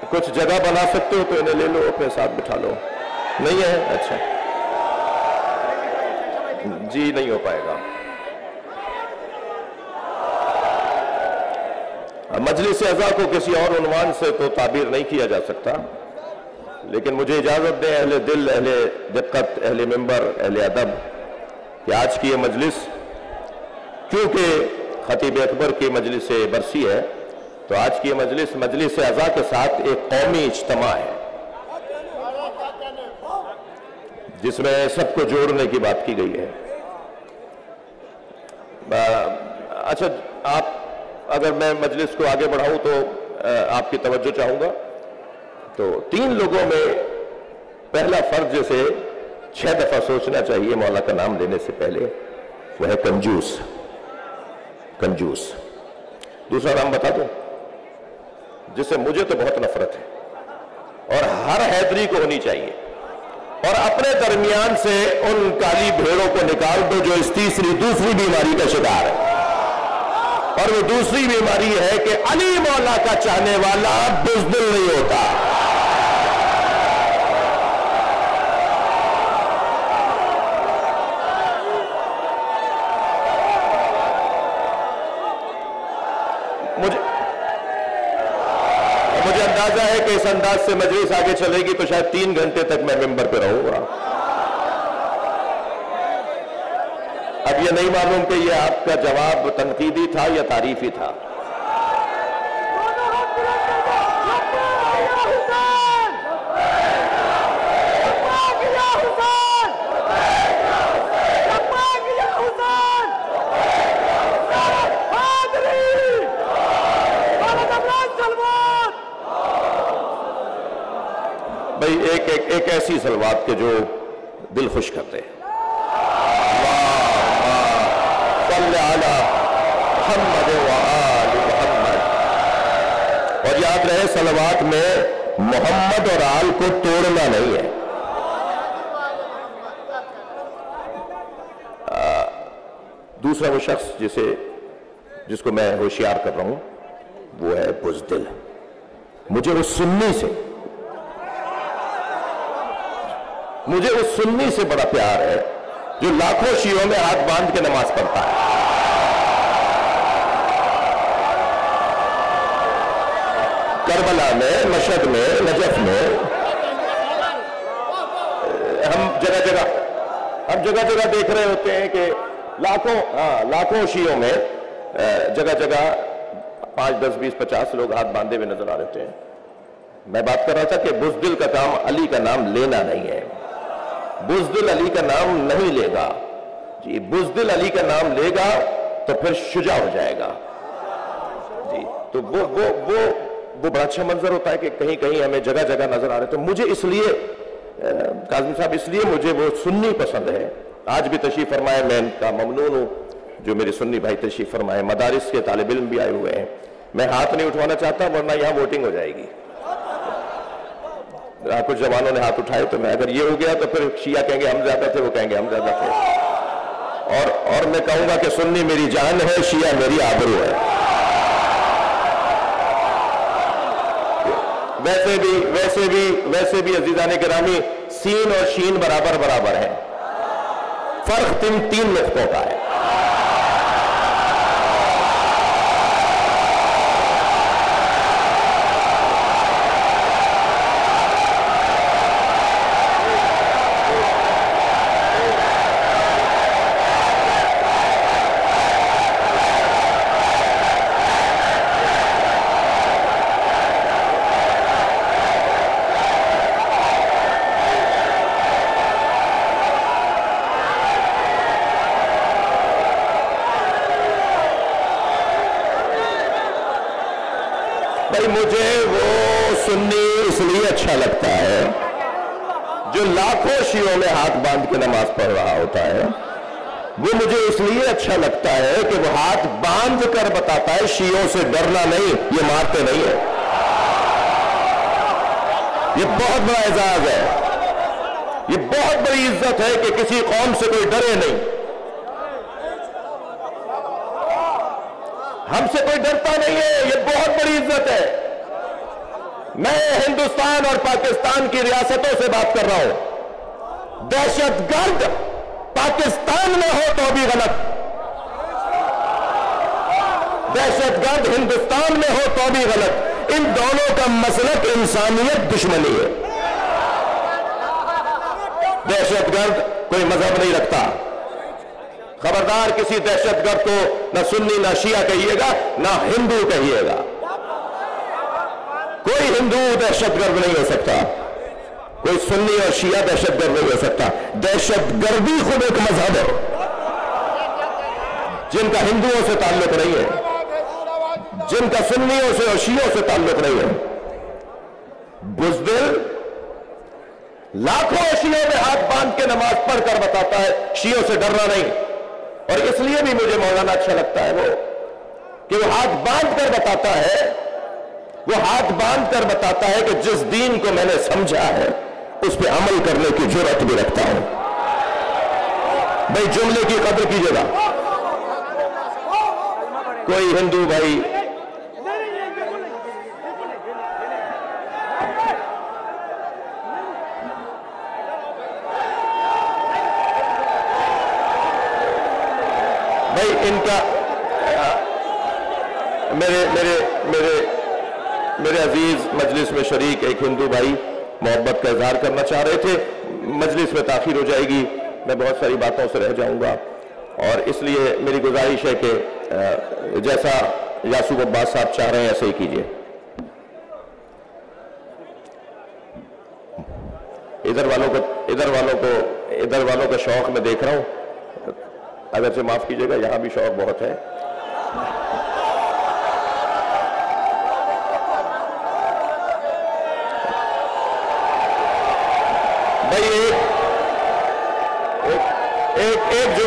کچھ جگہ بنا سکتے ہو تو انہیں لے لو اپنے ساتھ بٹھا لو. نہیں ہے؟ اچھا جی نہیں ہو پائے گا. مجلس اعضاء کو کسی اور عنوان سے تو تعبیر نہیں کیا جا سکتا، لیکن مجھے اجازت دیں اہل دل، اہل دقت، اہل منبر، اہل ادب کہ آج کی یہ مجلس کیونکہ خطیب اکبر کی مجلس برسی ہے تو آج کی یہ مجلس اعضاء کے ساتھ ایک قومی اجتماع ہے جس میں سب کو جوڑنے کی بات کی گئی ہے. اچھا آپ اگر میں مجلس کو آگے بڑھاؤں تو آپ کی توجہ چاہوں گا. تو 3 لوگوں میں پہلا فرض جسے 6 دفعہ سوچنا چاہیے مولا کا نام لینے سے پہلے وہ ہے کنجوس. دوسرا نام بتا دوں جس سے مجھے تو بہت نفرت ہے اور ہر حیدری کو ہونی چاہیے، اور اپنے درمیان سے ان کالی بھیڑوں کو نکال دو جو اس دوسری بیماری کا شکار ہے. اور وہ دوسری بیماری ہے کہ علی مولا کا چاہنے والا بزدل نہیں ہوتا. مجھے اندازہ ہے کہ اس انداز سے مجلس آگے چلے گی تو شاید 3 گھنٹے تک میں ممبر پہ رہوں گا. اب یہ نہیں معلوم کہ یہ آپ کا جواب تنقیدی تھا یا تعریفی تھا. بھئی ایک ایسی صلوات کے جو دل خوش کرتے ہیں. صلی علی محمد و آل محمد. اور یاد رہے صلوات میں محمد اور آل کو توڑنا نہیں ہے. دوسرا وہ شخص جس کو میں ہوشیار کر رہا ہوں وہ ہے بزدل. مجھے وہ سنی سے مجھے اس سنی سے بڑا پیار ہے جو لاکھوں شیعوں میں ہاتھ باندھ کے نماز پڑھتا ہے. کربلا میں، مشہد میں، نجف میں، ہم جگہ جگہ دیکھ رہے ہوتے ہیں کہ لاکھوں شیعوں میں جگہ جگہ 5، 10، 20، 50 لوگ ہاتھ باندھے ہوئے نظر آ رہے ہیں. میں بات کر رہا تھا کہ بزدل کا کام علی کا نام لینا نہیں ہے. بزدل علی کا نام نہیں لے گا جی. بزدل علی کا نام لے گا تو پھر شجاع ہو جائے گا جی. تو وہ بڑا اچھا منظر ہوتا ہے کہ کہیں کہیں ہمیں جگہ جگہ نظر آ رہے. تو مجھے اس لیے کاظمی صاحب، اس لیے مجھے وہ سنی پسند ہے. آج بھی تشریف فرمائے، میں ان کا ممنون ہوں جو میرے سنی بھائی تشریف فرمائے. مدارس کے طالب علم بھی آئے ہوئے ہیں. میں ہاتھ نہیں اٹھوانا چاہتا ورنہ یہاں ووٹنگ ہو جائے گی. کچھ جوانوں نے ہاتھ اٹھائے تو میں اگر یہ ہو گیا تو پھر شیعہ کہیں گے ہم زیادہ تھے، وہ کہیں گے ہم زیادہ تھے. اور میں کہوں گا کہ سنی میری جان ہے، شیعہ میری آبرو ہے. ویسے بھی عزیزان گرامی، سین اور شین برابر ہیں. فرق تین نقطوں کا ہے. مجھے وہ سنی اس لیے اچھا لگتا ہے جو لاکھوں شیعوں میں ہاتھ باندھ کے نماز پڑھ رہا ہوتا ہے. وہ مجھے اس لیے اچھا لگتا ہے کہ وہ ہاتھ باندھ کر بتاتا ہے شیعوں سے ڈرنا نہیں، یہ مارتے نہیں ہے. یہ بہت بڑا اعزاز ہے، یہ بہت بڑی عزت ہے کہ کسی قوم سے کوئی ڈرے نہیں. ہم سے کوئی ڈرتا نہیں ہے، یہ بہت بڑی عزت ہے. میں ہندوستان اور پاکستان کی ریاستوں سے بات کر رہا ہوں. دہشت گرد پاکستان میں ہو تو بھی غلط، دہشت گرد ہندوستان میں ہو تو بھی غلط. ان دونوں کا مسلک انسانیت دشمنی ہے. دہشت گرد کوئی مذہب نہیں رکھتا. خبردار کسی دہشت گرد کو نہ سنی نہ شیعہ کہیے گا نہ ہندو کہیے گا. کوئی ہندو دہشت گرد نہیں ہو سکتا، کوئی سنی اور شیعہ دہشت گرد نہیں ہو سکتا. دہشت گردی خود ایک مذہب ہے جن کا ہندوؤں سے تعلق نہیں ہے، جن کا سنیوں سے اور شیعوں سے تعلق نہیں ہے. بزدل لاکھوں شیعوں میں ہاتھ باندھ کے نماز پڑھ کر بتاتا ہے شیعوں سے ڈرنا نہیں. اور اس لیے بھی مجھے مولانا اچھا لگتا ہے وہ کہ وہ ہاتھ باندھ کر بتاتا ہے، وہ ہاتھ باندھ کر بتاتا ہے کہ جس دین کو میں نے سمجھا ہے اس پہ عمل کرنے کی جرأت بھی رکھتا ہوں. بھائی جملے کی قدر کیجیے گا. کوئی ہندو بھائی ان کا میرے عزیز مجلس میں شریک ایک ہندو بھائی محبت کا اظہار کرنا چاہ رہے تھے. مجلس میں تاخیر ہو جائے گی، میں بہت ساری باتوں سے رہ جاؤں گا، اور اس لیے میری گزارش ہے کہ جیسا یاسوب عباس صاحب چاہ رہے ہیں ایسے ہی کیجیے. ادھر والوں کا شوق میں دیکھ رہا ہوں، اگرچہ معاف کیجیے گا یہاں بھی شوق بہت ہے. بھائی ایک جو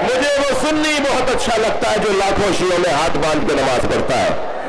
مجھے وہ سنی بہت اچھا لگتا ہے جو لاکھوں شیعوں میں ہاتھ باندھ کے نماز پڑھتا ہے.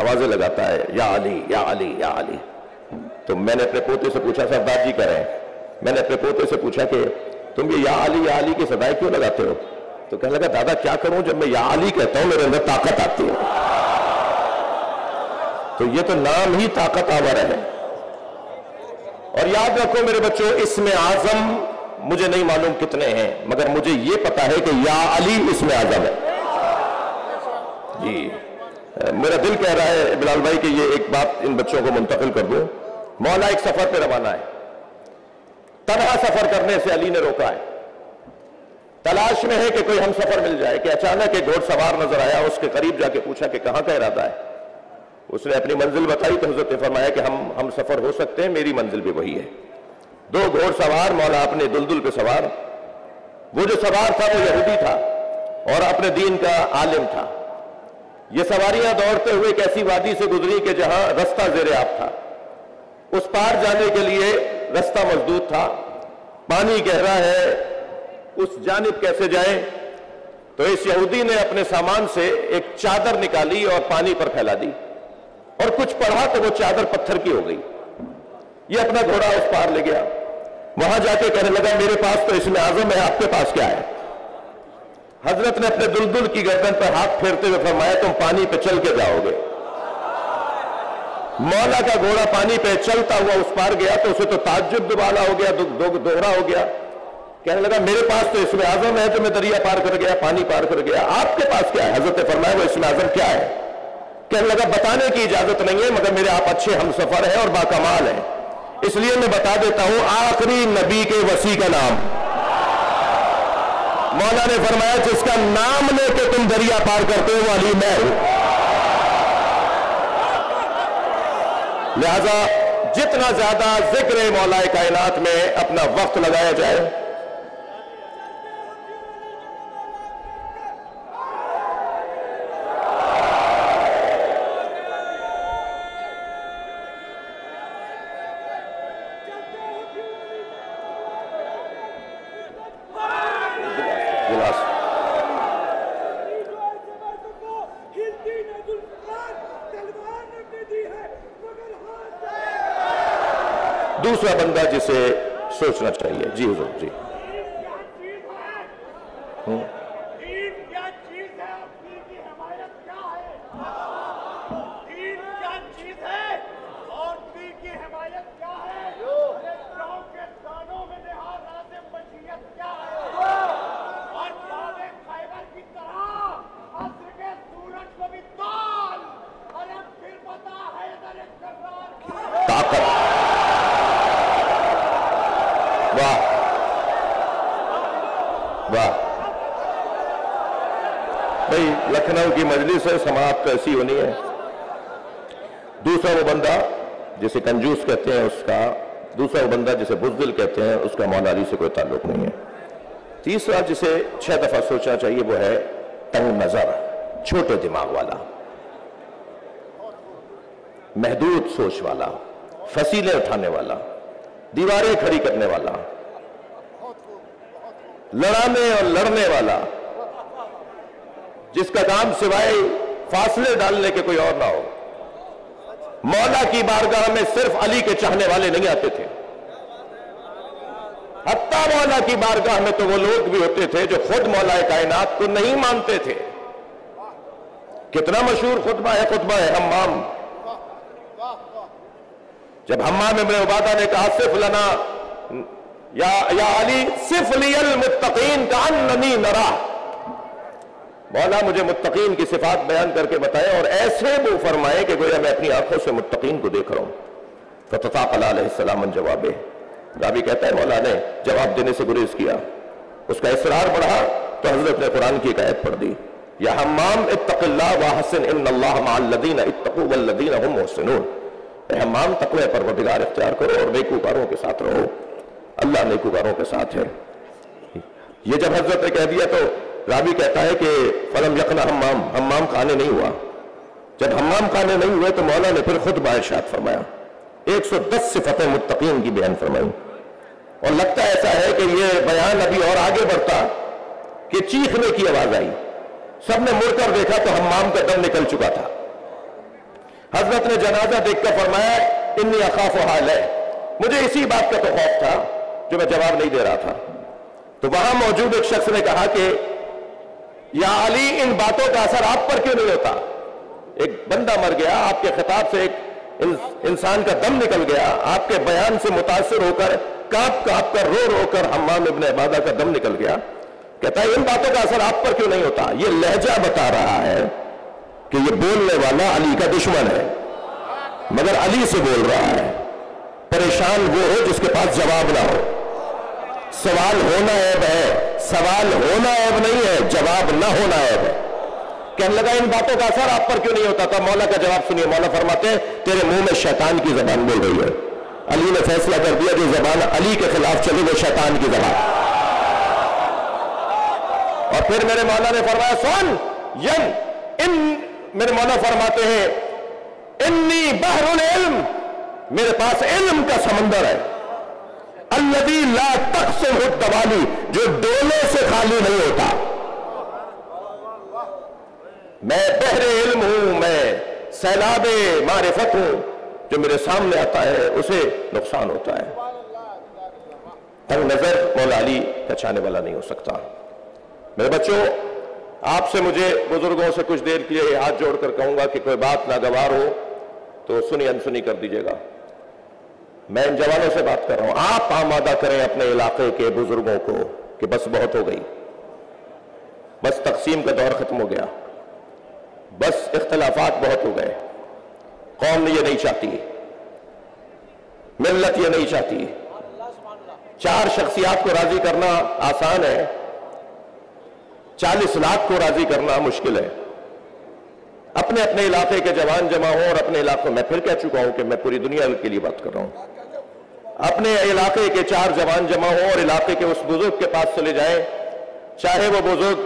آوازیں لگاتا ہے یا علی یا علی یا علی. تو میں نے اپنے پوتے سے پوچھا سردار جی کہہ رہے ہیں, میں نے اپنے پوتے سے پوچھا کہ تم یہ یا علی کی صدائیں کیوں لگاتے ہو؟ تو کہنے لگا دادا کیا کروں, جب میں یا علی کہتا ہوں میرے اندر طاقت آتی ہے. تو یہ تو نام ہی طاقت آور ہے. اور یاد رکھو میرے بچوں, اسم اعظم مجھے نہیں معلوم کتنے ہیں, مگر مجھے یہ پتا ہے کہ یا علی اسم اعظم ہے. جی میرا دل کہہ رہا ہے بلال بھائی کہ یہ ایک بات ان بچوں کو منتقل کر دوں. مولا ایک سفر پہ روانہ ہے, تنہا سفر کرنے سے علی نے روکا ہے. تلاش میں ہے کہ کوئی ہم سفر مل جائے کہ اچانک ایک گھوڑ سوار نظر آیا. اس کے قریب جا کے پوچھا کہ کہاں کا ارادہ ہے. اس نے اپنی منزل بتائی تو حضرت نے فرمایا کہ ہم سفر ہو سکتے ہیں, میری منزل بھی وہی ہے. دو گھوڑ سوار, مولا اپنے دلدل پہ سوار. وہ جو سوار تھا وہ یہودی تھا اور اپنے دین کا عالم تھا. یہ سواریاں دوڑتے ہوئے ایک ایسی وادی سے گزری کہ جہاں رستہ زیر آب تھا. اس پار جانے کے لیے رستہ مسدود تھا, پانی گہرا ہے, اس جانب کیسے جائیں؟ تو اس یہودی نے اپنے سامان سے ایک چادر نکالی اور پانی پر پھیلا دی اور کچھ پڑھا تو وہ چادر پتھر کی ہو گئی. یہ اپنا گھوڑا اس پار لے گیا. وہاں جا کے کہنے لگا میرے پاس تو اسم اعظم ہے, آپ کے پاس کیا ہے؟ حضرت نے اپنے دلدل کی گردن پر ہاتھ پھیرتے ہوئے فرمایا تم پانی پہ چل کے جاؤ گے. مولا کا گھوڑا پانی پہ چلتا ہوا اس پار گیا تو اسے تو تعجب دوبالا ہو گیا, دوہرا ہو گیا. کہنے لگا میرے پاس تو اسم اعظم ہے جو میں دریا پار کر گیا, پانی پار کر گیا, آپ کے پاس کیا ہے؟ حضرت نے فرمایا وہ اسم اعظم کیا ہے؟ کہنے لگا بتانے کی اجازت نہیں ہے, مگر میرے آپ اچھے ہم سفر ہیں اور باکمال ہیں, اس لیے میں بتا دیتا ہوں آخری نبی کے وصی کا نام. مولا نے فرمایا جس کا نام لے کے تم دریا پار کرتے ہو وہ علی میں ہوں. لہذا جتنا زیادہ ذکر مولا کائنات میں اپنا وقت لگایا جائے, دوسرا بندہ جسے سوچنا چاہیے. جی حضور جی. بھئی لکھنؤ کی مجلس ہے, سماعت تو ایسی ہونی ہے. دوسرا وہ بندہ جسے کنجوس کہتے ہیں اس کا, دوسرا وہ بندہ جسے بزدل کہتے ہیں اس کا مولا علی سے کوئی تعلق نہیں ہے. تیسرا جسے 6 دفعہ سوچنا چاہیے وہ ہے تنگ نظر, چھوٹے دماغ والا, محدود سوچ والا, فصیلیں اٹھانے والا, دیواریں کھڑی کرنے والا, لڑانے اور لڑنے والا, جس کا کام سوائے فاصلے ڈالنے کے کوئی اور نہ ہو. مولا کی بارگاہ میں صرف علی کے چاہنے والے نہیں آتے تھے, حتیٰ مولا کی بارگاہ میں تو وہ لوگ بھی ہوتے تھے جو خود مولا کائنات کو نہیں مانتے تھے. کتنا مشہور خطبہ ہے حمام. جب حمام ابن عبادہ نے کہا صف لنا یا علی صف لی المتقین کأننی نرا, مولا مجھے متقین کی صفات بیان کر کے بتائے اور ایسے وہ فرمائے کہ گویا میں اپنی آنکھوں سے متقین کو دیکھ رہا ہوں. فتطاقل علیہ السلام ان جوابے, راوی کہتا ہے مولا نے جواب دینے سے گریز کیا. اس کا اصرار بڑھا تو حضرت نے قرآن کی ایک آیت پڑھ دی, یا حمام اتق اللہ واحسن ان اللہ مع الذین اتقوا والذین هم محسنون. اے حمام تقوی پروردگار اختیار کرو اور نیکوکاروں کے ساتھ رہو, اللہ نیکوکاروں کے ساتھ ہے. یہ جب حضرت نے کہہ دیا تو راوی کہتا ہے کہ فلم یقنا حمام کھانے نہیں ہوا. جب حمام کھانے نہیں ہوئے تو مولا نے پھر خود ارشاد فرمایا, 110 صفتیں متقین کی بیان فرمائی. اور لگتا ایسا ہے کہ یہ بیان ابھی اور آگے بڑھتا کہ چیخنے کی آواز آئی. سب نے مڑ کر دیکھا تو حمام کا دم نکل چکا تھا. حضرت نے جنازہ دیکھ کر فرمایا انی اخاف حال ہے، مجھے اسی بات کا تو خوف تھا جو میں جواب نہیں دے رہا تھا۔ تو وہاں موجود ایک شخص نے کہا کہ یا علی ان باتوں کا اثر آپ پر کیوں نہیں ہوتا؟ ایک بندہ مر گیا، آپ کے خطاب سے ایک انسان کا دم نکل گیا، آپ کے بیان سے متاثر ہو کر کانپ کانپ کر رو رو کر حمام ابن عبادہ کا دم نکل گیا۔ کہتا ہے ان باتوں کا اثر آپ پر کیوں نہیں ہوتا؟ یہ لہجہ بتا رہا ہے کہ یہ بولنے والا علی کا دشمن ہے، مگر علی سے بول رہا ہے۔ پریشان وہ ہو جس کے پاس جواب نہ ہو۔ سوال ہونا عیب ہے، سوال ہونا عیب نہیں ہے، جواب نہ ہونا عیب ہے۔ کہنے لگا ان باتوں کا اثر آپ پر کیوں نہیں ہوتا تھا؟ مولا کا جواب سنیے، مولا فرماتے ہیں تیرے منہ میں شیطان کی زبان بول رہی ہے۔ علی نے فیصلہ کر دیا جو زبان علی کے خلاف چلے وہ شیطان کی زبان۔ اور پھر میرے مولا نے فرمایا سن میرے مولا فرماتے ہیں انی بحر العلم، میرے پاس علم کا سمندر ہے، الذی لا تقسم الدوالی، جو ڈولے سے خالی نہیں ہوتا۔ میں بحر علم ہوں، میں سیلاب معرفت ہوں، جو میرے سامنے آتا ہے اسے نقصان ہوتا ہے۔ تنگ نظر مولا علی کا چاہنے والا نہیں ہو سکتا۔ میرے بچوں، آپ سے مجھے بزرگوں سے کچھ دیر کے لیے ہاتھ جوڑ کر کہوں گا کہ کوئی بات ناگوار ہو تو سنی انسنی کر دیجیے گا۔ میں ان جوانوں سے بات کر رہا ہوں، آپ آمادہ کریں اپنے علاقے کے بزرگوں کو کہ بس بہت ہو گئی، بس تقسیم کا دور ختم ہو گیا، بس اختلافات بہت ہو گئے۔ قوم یہ نہیں چاہتی، ملت یہ نہیں چاہتی۔ 4 شخصیات کو راضی کرنا آسان ہے، 40 لاکھ کو راضی کرنا مشکل ہے۔ اپنے اپنے علاقے کے جوان جمع ہوں، اور اپنے علاقوں میں پھر کہہ چکا ہوں کہ میں پوری دنیا کے لیے بات کر رہا ہوں، اپنے علاقے کے 4 جوان جمع ہوں اور علاقے کے اس بزرگ کے پاس چلے جائیں، چاہے وہ بزرگ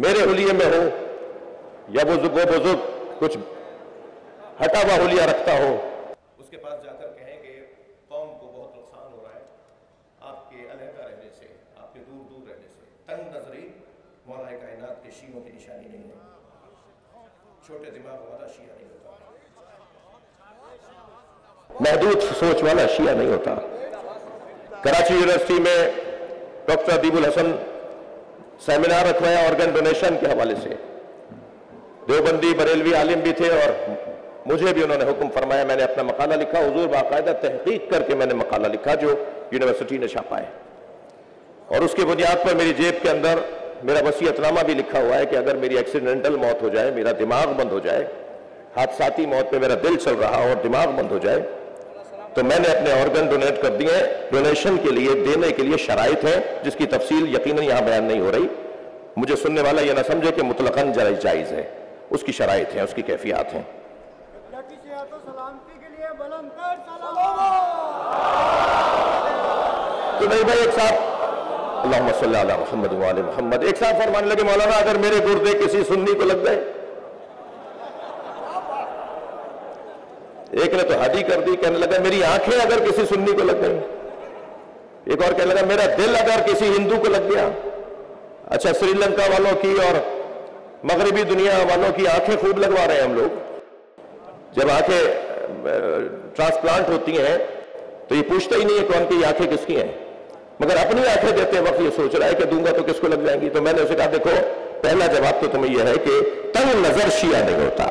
میرے حلیے میں ہو یا وہ بزرگ کچھ ہٹا ہوا حلیہ رکھتا ہو، اس کے پاس جا کر کہیں کہ قوم کو بہت نقصان ہو رہا ہے آپ کے علیحدہ رہنے سے، آپ کے دور دور رہنے سے۔ تنگ نظری مولا کائنات کے شیعوں کی نشانی نہیں ہے، چھوٹے دماغ والا شیعہ نہیں ہوتا، محدود سوچ والا شیعہ نہیں ہوتا۔ کراچی یونیورسٹی میں ڈاکٹر ادیب الحسن سیمینار رکھوایا آرگن ڈونیشن کے حوالے سے، دیوبندی بریلوی عالم بھی تھے، اور مجھے بھی انہوں نے حکم فرمایا، میں نے اپنا مقالہ لکھا، حضور باقاعدہ تحقیق کر کے میں نے مقالہ لکھا جو یونیورسٹی نے چھاپا ہے، اور اس کی بنیاد پر میری جیب کے اندر میرا وصیت نامہ بھی لکھا ہوا ہے کہ اگر میری ایکسیڈنٹل موت ہو جائے، میرا دماغ بند ہو جائے، حادثاتی موت پہ میرا دل چل رہا اور دماغ بند ہو جائے، تو میں نے اپنے آرگن ڈونیٹ کر دیے۔ ڈونیشن کے لیے دینے کے لیے شرائط ہیں جس کی تفصیل یقیناً یہاں بیان نہیں ہو رہی، مجھے سننے والا یہ نہ سمجھے کہ مطلقاً جائز ہے، اس کی شرائط ہیں، اس کی کیفیات ہیں۔ تو نہیں بھائی، ایک صاحب اللہم صلی علی محمد وعلی محمد، ایک صاحب فرمانے لگے مولانا اگر میرے گردے کسی سنی کو لگ گئے، ایک نے تو حدی کر دی، کہنے لگا میری آنکھیں اگر کسی سنی کو لگ گئی، ایک اور کہنے لگا میرا دل اگر کسی ہندو کو لگ گیا۔ اچھا، سری لنکا والوں کی اور مغربی دنیا والوں کی آنکھیں خوب لگوا رہے ہیں ہم لوگ، جب آنکھیں ٹرانسپلانٹ ہوتی ہیں تو یہ پوچھتا ہی نہیں ہے کون کی آنکھیں کس کی ہیں، مگر اپنی آنکھیں دیتے وقت یہ سوچ رہا ہے کہ دوں گا تو کس کو لگ جائیں گی۔ تو میں نے اسے کہا دیکھو، پہلا جواب تو تمہیں یہ ہے کہ تنگ نظر شیعہ نہیں ہوتا،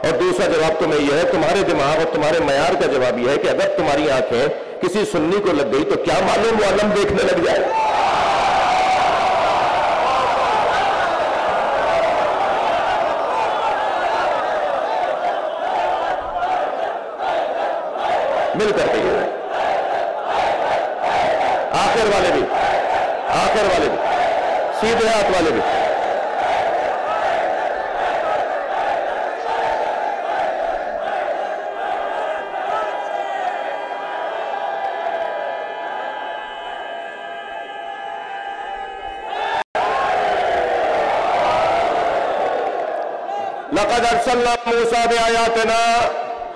اور دوسرا جواب تمہیں یہ ہے، تمہارے دماغ اور تمہارے معیار کا جواب یہ ہے کہ اگر تمہاری آنکھیں کسی سنی کو لگ گئی تو کیا معلوم وہ علم دیکھنے لگ جائے۔ مل کر کے آخر والے بھی، سیدھے ہاتھ والے بھی، لقد ارسلنا موسیٰ بآیاتنا،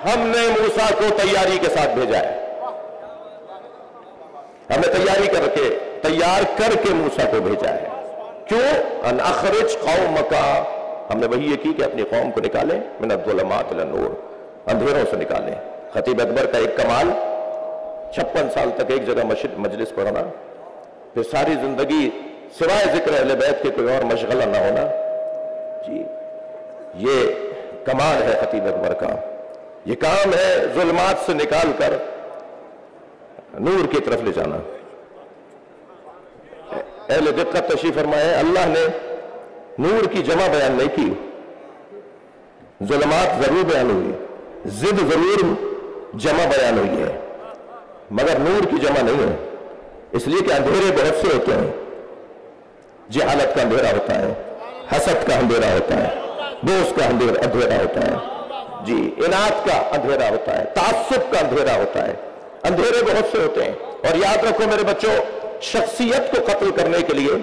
ہم نے موسیٰ کو تیاری کے ساتھ بھیجا ہے، ہم نے تیار کر کے موسیٰ کو بھیجا ہے۔ کیوں؟ ان اخرج قومک ہم نے وہی یہ کی کہ اپنی قوم کو نکالیں من الظلمات الی النور، اندھیروں سے نکالیں۔ خطیب اکبر کا ایک کمال 56 سال تک ایک جگہ مجلس پڑھنا، پھر ساری زندگی سوائے ذکر اہل بیت کے کوئی اور مشغلہ نہ ہونا، جی یہ کمال ہے خطیب اکبر کا۔ یہ کام ہے ظلمات سے نکال کر نور کی طرف لے جانا۔ اہل دقت تشریف فرمائے، اللہ نے نور کی جمع بیان نہیں کی، ظلمات ضرور بیان ہوئی، ضد ضرور جمع بیان ہوئی ہے، مگر نور کی جمع نہیں ہے، اس لیے کہ اندھیرے بہت سے ہوتے ہیں۔ جہالت کا اندھیرا ہوتا ہے، حسد کا اندھیرا ہوتا ہے، دوست کا اندھیرا ہوتا ہے، جی اناد کا اندھیرا ہوتا ہے، تعصب کا اندھیرا ہوتا ہے، اندھیرے بہت سے ہوتے ہیں۔ اور یاد رکھو میرے بچوں، شخصیت کو قتل کرنے کے لیے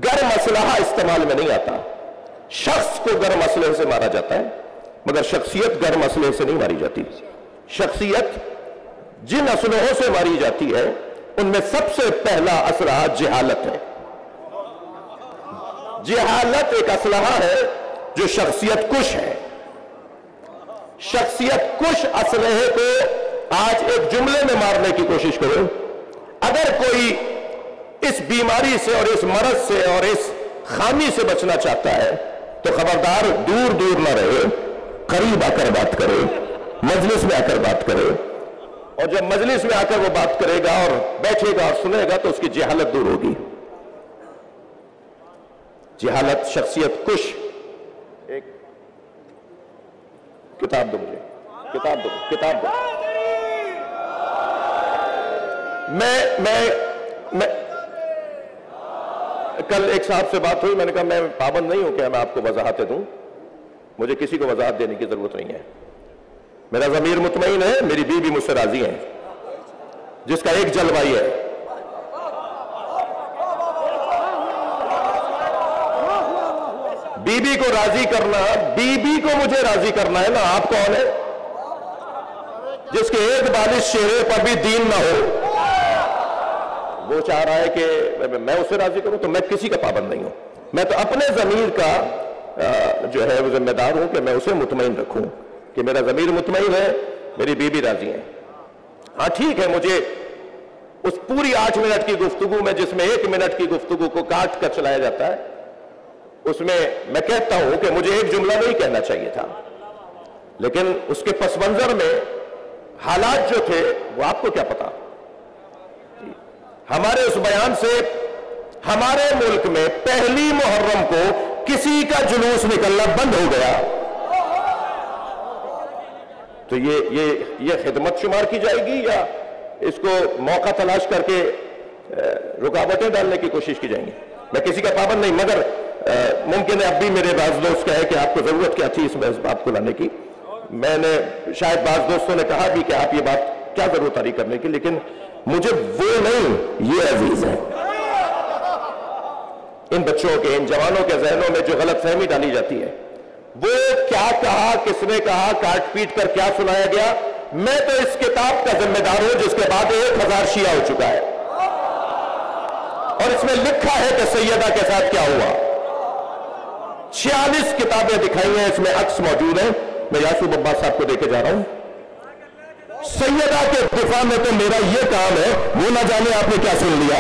گرم اسلحہ استعمال میں نہیں آتا۔ شخص کو گرم اسلحے سے مارا جاتا ہے، مگر شخصیت گرم اسلحے سے نہیں ماری جاتی۔ شخصیت جن اسلحوں سے ماری جاتی ہے ان میں سب سے پہلا اسلحہ جہالت ہے۔ جہالت ایک اسلحہ ہے جو شخصیت کش ہے۔ شخصیت کش اسلحے کو آج ایک جملے میں مارنے کی کوشش کرو۔ اگر کوئی اس بیماری سے اور اس مرض سے اور اس خامی سے بچنا چاہتا ہے تو خبردار دور دور نہ رہے، قریب آ کر بات کرے، مجلس میں آ کر بات کرے، اور جب مجلس میں آ کر وہ بات کرے گا اور بیٹھے گا اور سنے گا تو اس کی جہالت دور ہوگی۔ جہالت شخصیت کش۔ ایک کتاب دو مجھے، کتاب دو۔ میں کل ایک صاحب سے بات ہوئی، میں نے کہا میں پابند نہیں ہوں کہ میں آپ کو وضاحتیں دوں، مجھے کسی کو وضاحت دینے کی ضرورت نہیں ہے، میرا ضمیر مطمئن ہے، میری بیوی مجھ سے راضی ہے، جس کا ایک جلوہ ہے بیوی کو راضی کرنا، بیوی کو مجھے راضی کرنا ہے نا۔ آپ کون ہے جس کے ایک بالش چہرے پر بھی دین نہ ہو؟ وہ چاہ رہا ہے کہ میں اسے راضی کروں، تو میں کسی کا پابند نہیں ہوں۔ میں تو اپنے ضمیر کا جو ہے وہ ذمہ دار ہوں کہ میں اسے مطمئن رکھوں کہ میرا ضمیر مطمئن ہے، میری بیوی راضی ہے۔ ہاں ٹھیک ہے، مجھے اس پوری 8 منٹ کی گفتگو میں جس میں 1 منٹ کی گفتگو کو کاٹ کر چلایا جاتا ہے، اس میں کہتا ہوں کہ مجھے ایک جملہ نہیں کہنا چاہیے تھا، لیکن اس کے پس منظر میں حالات جو تھے وہ آپ کو کیا پتا۔ ہمارے اس بیان سے ہمارے ملک میں پہلی محرم کو کسی کا جلوس نکلنا بند ہو گیا، تو یہ خدمت شمار کی جائے گی یا اس کو موقع تلاش کر کے رکاوٹیں ڈالنے کی کوشش کی جائیں گی؟ میں کسی کا پابند نہیں، مگر ممکن ہے اب بھی میرے بعض دوست کہے کہ آپ کو ضرورت کیا تھی اس بات کو لانے کی۔ میں نے شاید بعض دوستوں نے کہا بھی کہ آپ یہ بات کیا ضرورت آ رہی کرنے کی، لیکن مجھے وہ نہیں، یہ عزیز ہے۔ ان بچوں کے، ان جوانوں کے ذہنوں میں جو غلط فہمی ڈالی جاتی ہے، وہ کیا کہا، کس نے کہا، کاٹ پیٹ کر کیا سنایا گیا، میں تو اس کتاب کا ذمہ دار ہوں جس کے بعد 1000 شیعہ ہو چکا ہے، اور اس میں لکھا ہے کہ سیدہ کے ساتھ کیا ہوا۔ 46 کتابیں دکھائی ہیں، اس میں عکس موجود ہیں، میں یاسوب عباس صاحب کو دے کے جا رہا ہوں۔ سیدہ کے دفاع میں تو میرا یہ کام ہے، وہ نہ جانے آپ نے کیا سن لیا۔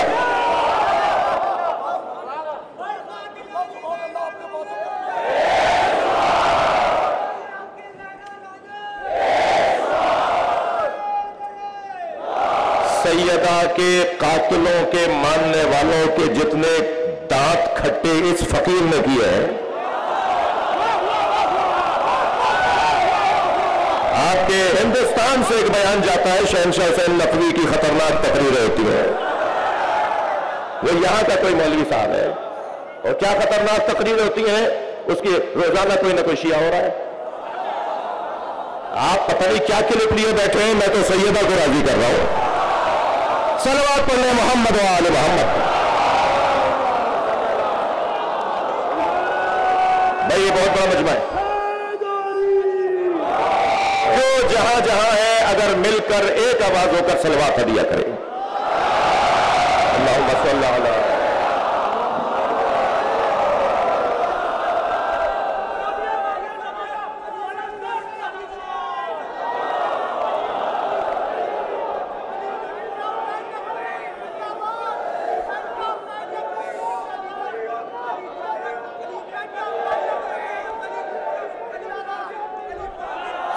سیدہ کے قاتلوں کے ماننے والوں کے جتنے دانت کھٹے اس فقیر نے کیے ہیں، آپ کے ہندوستان سے ایک بیان جاتا ہے، شہنشاہ حسین نقوی کی خطرناک تقریریں ہوتی ہیں، وہ یہاں کا کوئی مولوی صاحب ہے، اور کیا خطرناک تقریریں ہوتی ہیں، اس کی روزانہ کوئی نہ کوئی شیعہ ہو رہا ہے۔ آپ پتہ نہیں کیا کلپ لیے بیٹھے ہیں، میں تو سیدہ کو راضی کر رہا ہوں۔ صلوات پڑھیں محمد و آل محمد۔ بھائی یہ بہت بڑا مجمع ہے، جو جہاں جہاں ہے اگر مل کر ایک آواز ہو کر صلوات ہدیہ کرے۔ اللہم صلی اللہ علیہ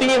3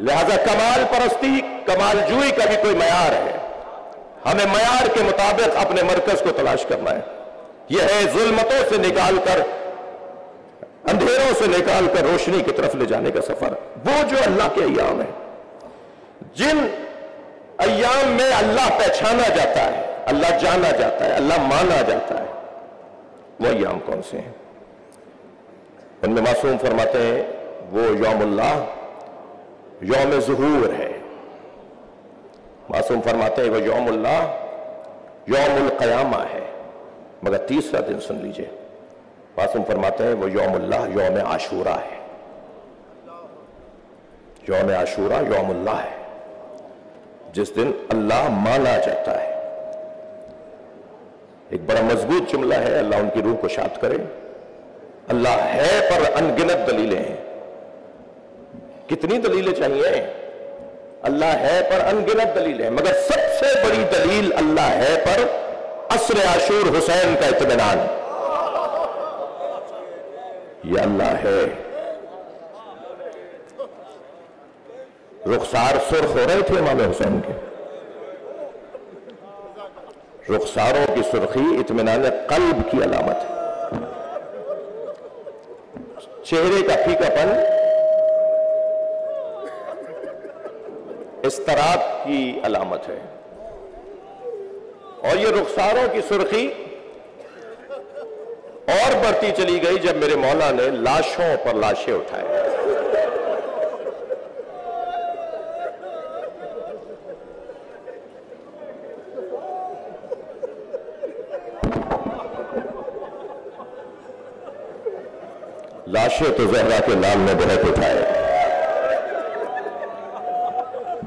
لہذا کمال پرستی، کمال جوئی کا بھی کوئی معیار ہے، ہمیں معیار کے مطابق اپنے مرکز کو تلاش کرنا ہے۔ یہ ہے ظلمتوں سے نکال کر، اندھیروں سے نکال کر روشنی کی طرف لے جانے کا سفر۔ وہ جو اللہ کے ایام ہیں، جن ایام میں اللہ پہچانا جاتا ہے، اللہ جانا جاتا ہے، اللہ مانا جاتا ہے، وہ ایام کون سے ہیں؟ ان میں معصوم فرماتے ہیں وہ یوم اللہ یوم ظہور ہے، معصوم فرماتے ہیں وہ یوم اللہ یوم القیامہ ہے، مگر تیسرا دن سن لیجئے، معصوم فرماتے ہیں وہ یوم اللہ یوم عاشورہ ہے، یوم عاشورہ یوم اللہ ہے، جس دن اللہ مانا جاتا ہے۔ ایک بڑا مضبوط جملہ ہے، اللہ ان کی روح کو شاد کرے۔ اللہ ہے پر انگنت دلیلیں ہیں، کتنی دلیلیں چاہیے؟ اللہ ہے پر انگنت دلیلیں ہیں، مگر سب سے بڑی دلیل اللہ ہے پر عصر عاشور حسین کا اطمینان۔ یہ اللہ ہے۔ رخسار سرخ ہو رہے تھے امام حسین کے، رخساروں کی سرخی اطمینان قلب کی علامت ہے، چہرے کا پھیکا پن اضطراب کی علامت ہے، اور یہ رخساروں کی سرخی اور بڑھتی چلی گئی جب میرے مولا نے لاشوں پر لاشیں اٹھائے۔ لاشیں تو زہرا کے نام میں بہت اٹھائے،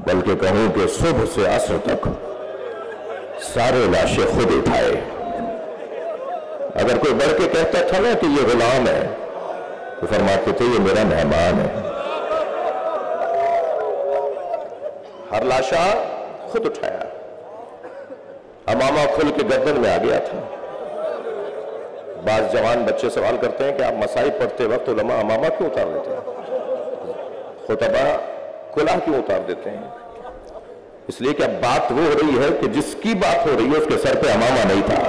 بلکہ کہوں کہ صبح سے عصر تک سارے لاشیں خود اٹھائے۔ اگر کوئی بڑھ کے کہتا تھا نا کہ یہ غلام ہے تو فرماتے تھے یہ میرا مہمان ہے۔ ہر لاشا خود اٹھایا، امامہ کھل کے گردن میں آ گیا تھا۔ بعض جوان بچے سوال کرتے ہیں کہ آپ مصائب پڑھتے وقت علماء امامہ کیوں اتار دیتے ہیں، خطبہ کلاه کیوں اتار دیتے ہیں؟ اس لیے کہ اب بات وہ ہو رہی ہے کہ جس کی بات ہو رہی ہے اس کے سر پہ امامہ نہیں تھا۔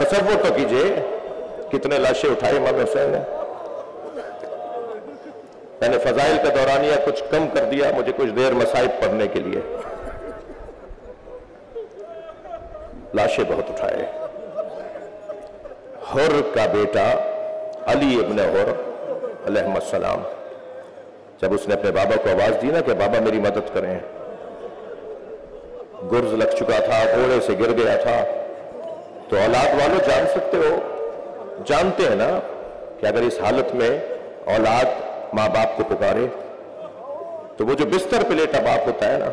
تصور تو کیجئے کتنے لاشیں اٹھائے امام حسین نے۔ میں نے فضائل کا دورانیہ کچھ کم کر دیا، مجھے کچھ دیر مصائب پڑھنے کے لیے۔ لاشیں بہت اٹھائے۔ حر کا بیٹا علی ابن حر علیہ السلام، جب اس نے اپنے بابا کو آواز دی نا کہ بابا میری مدد کریں، گرز لگ چکا تھا، گھوڑے سے گر گیا تھا، تو اولاد والوں جان سکتے ہو، جانتے ہیں نا کہ اگر اس حالت میں اولاد ماں باپ کو پکارے تو وہ جو بستر پہ لیٹا باپ ہوتا ہے نا،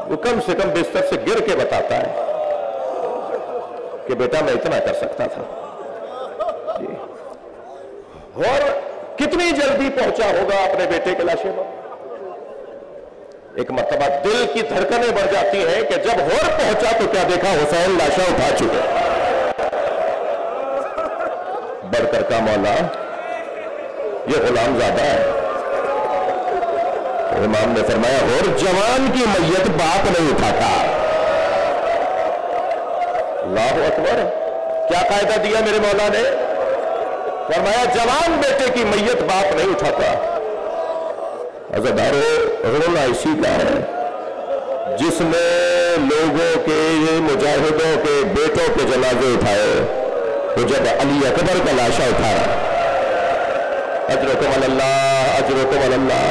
وہ کم سے کم بستر سے گر کے بتاتا ہے کہ بیٹا میں اتنا کر سکتا تھا۔ جی، اور کتنی جلدی پہنچا ہوگا اپنے بیٹے کے لاشے پر۔ ایک مرتبہ دل کی دھڑکنیں بڑھ جاتی ہیں کہ جب ہور پہنچا تو کیا دیکھا، حسین لاشیں اٹھا چکے۔ بڑھ کر کا مولا یہ غلام زادہ ہے۔ امام نے فرمایا ہور جوان کی میت باپ نہیں اٹھاتا۔ اللہ اکبر، کیا قاعدہ دیا میرے مولا نے؟ فرمایا جوان بیٹے کی میت باپ نہیں اٹھاتا۔ عزیزانو، رونا اسی کا ہے جس نے لوگوں کے مجاہدوں کے بیٹوں کے جنازے اٹھائے، تو جب علی اکبر کا لاشا اٹھایا، اجرکم اللہ اجرکم اللہ،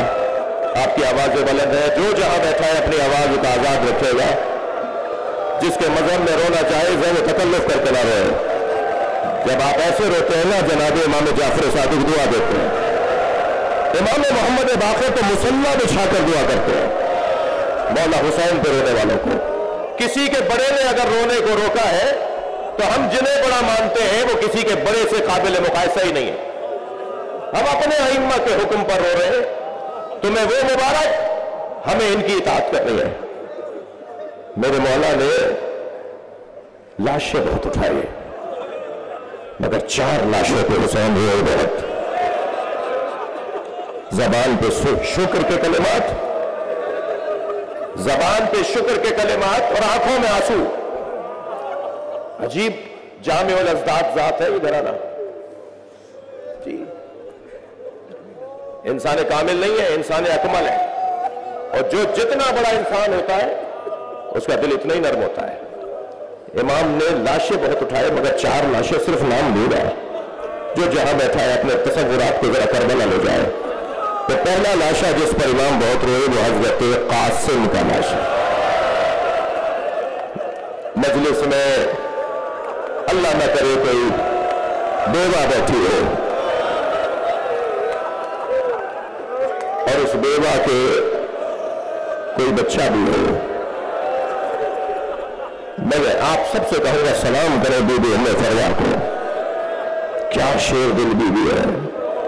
آپ کی آواز بلند ہے، جو جہاں بیٹھا ہے اپنی آواز کا آزاد رکھے گا، جس کے مذہب میں رونا چاہے ذہن تکلف کر کے نہ روئے۔ جب آپ ایسے روتے ہیں نا، جناب امام جعفر صادق دعا دیتے ہیں، امام محمد باقر تو مصلی بچھا کر دعا کرتے ہیں مولا حسین پہ رونے والوں کو۔ کسی کے بڑے نے اگر رونے کو روکا ہے تو ہم جنہیں بڑا مانتے ہیں وہ کسی کے بڑے سے قابل مقایسہ ہی نہیں ہے۔ ہم اپنے ائمہ کے حکم پر رو رہے ہیں، تمہیں وہ مبارک، ہمیں ان کی اطاعت کرنی ہے۔ میرے مولا نے لاشیں بہت اٹھائی، مگر 4 لاشوں پہ حسین ہوئے بہت۔ زبان پہ شکر کے کلمات، زبان پہ شکر کے کلمات اور آنکھوں میں آنسو. عجیب جامع الازداد ذات ہے ادھر آنا جی. انسان کامل نہیں ہے، انسان اکمل ہے. اور جو جتنا بڑا انسان ہوتا ہے اس کا دل اتنا ہی نرم ہوتا ہے. امام نے لاشیں بہت اٹھائے مگر 4 لاشیں صرف نام لے رہا ہے. جو جہاں بیٹھا ہے اپنے تصورات کو ذرا کربلا لے جائے. تو پہلا لاشا جس پر امام بہت روئے وہ حضرت قاسم کا لاشا. مجلس میں اللہ نہ کرے کوئی بیوہ بیٹھی ہو اور اس بیوہ کے کوئی بچہ بھی ہو. میں آپ سب سے کہوں گا سلام کریں بی بی ام فروا کو. کیا شیر دل بی بی ہے،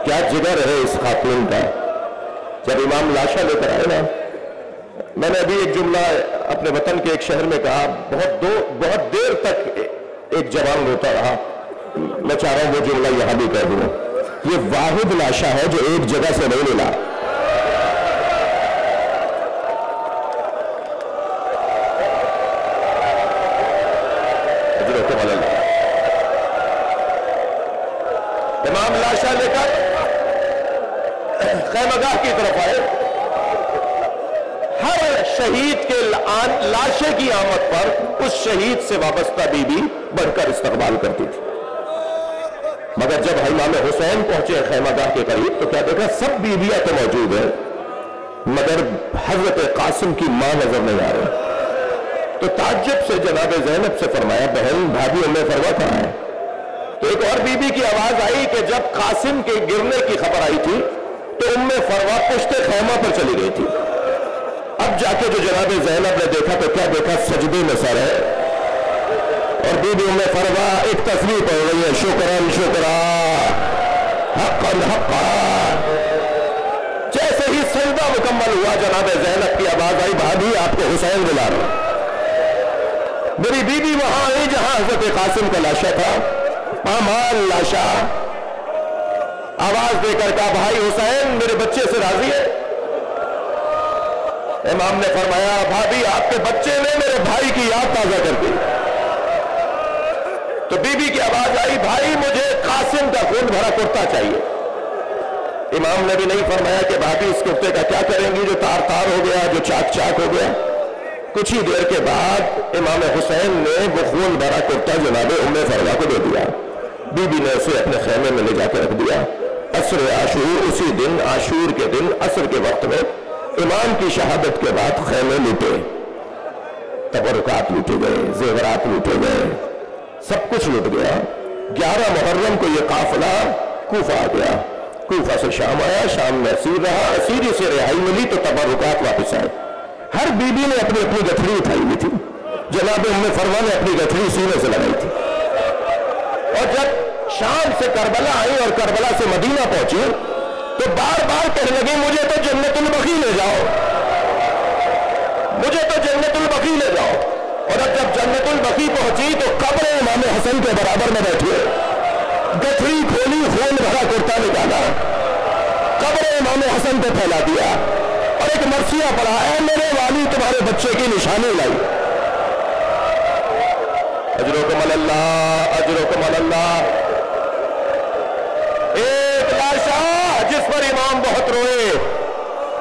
کیا جگر ہے اس خاتون کا. جب امام لاشا لے کر آئے نا، میں نے ابھی ایک جملہ اپنے وطن کے ایک شہر میں کہا، بہت دیر تک ایک جوان روتا رہا. میں چاہ رہا ہوں وہ جملہ یہاں بھی کہہ دوں. یہ واحد لاشا ہے جو ایک جگہ سے نہیں ملا. امام لاشا لے کر خیمہ گاہ کی طرف آئے. ہر شہید کے لاشے کی آمد پر اس شہید سے وابستہ بی بی بڑھ کر استقبال کرتی تھی. مگر جب امام حسین پہنچے خیمہ گاہ کے قریب تو کیا دیکھا، سب بیویاں تو موجود ہیں مگر حضرت قاسم کی ماں نظر نہیں آ رہی. تو تعجب سے جناب زینب سے فرمایا، بہن بھابھی ام فروا کہاں ہے؟ تو ایک اور بی بی کی آواز آئی کہ جب قاسم کے گرنے کی خبر آئی تھی تو ام فروا پشت خیمہ پر چلی گئی تھی. اب جا کے جو جناب زینب نے دیکھا تو کیا دیکھا، سجدے میں سر ہے اور بی بی ام فروا ایک تصویر پڑھ رہی ہے، شکران شکرا حقا حقا. جیسے ہی سجدہ مکمل ہوا جناب زینب کی آواز آئی، بھابھی آپ کو حسین بلا رہا. میری بی بی وہاں آئی جہاں حضرت قاسم کا لاشا تھا، پامال لاشا. آواز دے کر کہا، بھائی حسین میرے بچے سے راضی ہے؟ امام نے فرمایا، بھابھی آپ کے بچے نے میرے بھائی کی یاد تازہ کر دی. تو بی بی کی آواز آئی، بھائی مجھے قاسم کا خون بھرا کرتا چاہیے. امام نے بھی نہیں فرمایا کہ بھابھی اس کرتے کا کیا کریں گی جو تار تار ہو گیا، جو چاک چاک ہو گیا. کچھ ہی دیر کے بعد امام حسین نے وہ خون بھرا کرتا جناب ام فروا کو دے دیا. بی بی نے اسے اپنے خیمے میں لے جا کے رکھ دیا. عصر عاشور، اسی دن عاشور کے دن عصر کے وقت میں امام کی شہادت کے بعد خیمے لوٹے، تبرکات لوٹے گئے، زیورات لوٹے گئے، سب کچھ لوٹ گیا. 11 محرم کو یہ قافلہ کوفہ آ گیا. کوفہ سے شام آیا، شام میں اسیر رہا، اسیری سے رہائی ملی تو تبرکات واپس آئے. ہر بی بی نے اپنی اپنی گٹھڑی اٹھائی ہوئی تھی. جناب ام فروا نے اپنی گٹھڑی سینے سے لگائی تھی. اور جب شام سے کربلا آئی اور کربلا سے مدینہ پہنچی تو بار بار کہنے لگی، مجھے تو جنت البقیع لے جاؤ، مجھے تو جنت البقیع لے جاؤ. اور اب جب جنت البقیع پہنچی تو قبر امام حسن کے برابر میں بیٹھے، گٹھڑی کھولی، خون بھرا کرتا نکالا، قبر امام حسن پہ پھیلا دیا اور ایک مرثیہ پڑھا، اے میرے والی تمہارے بچے کی نشانی لائی. اجرکم اللہ، اجرکم اللہ. ایک لاشا جس پر امام بہت روئے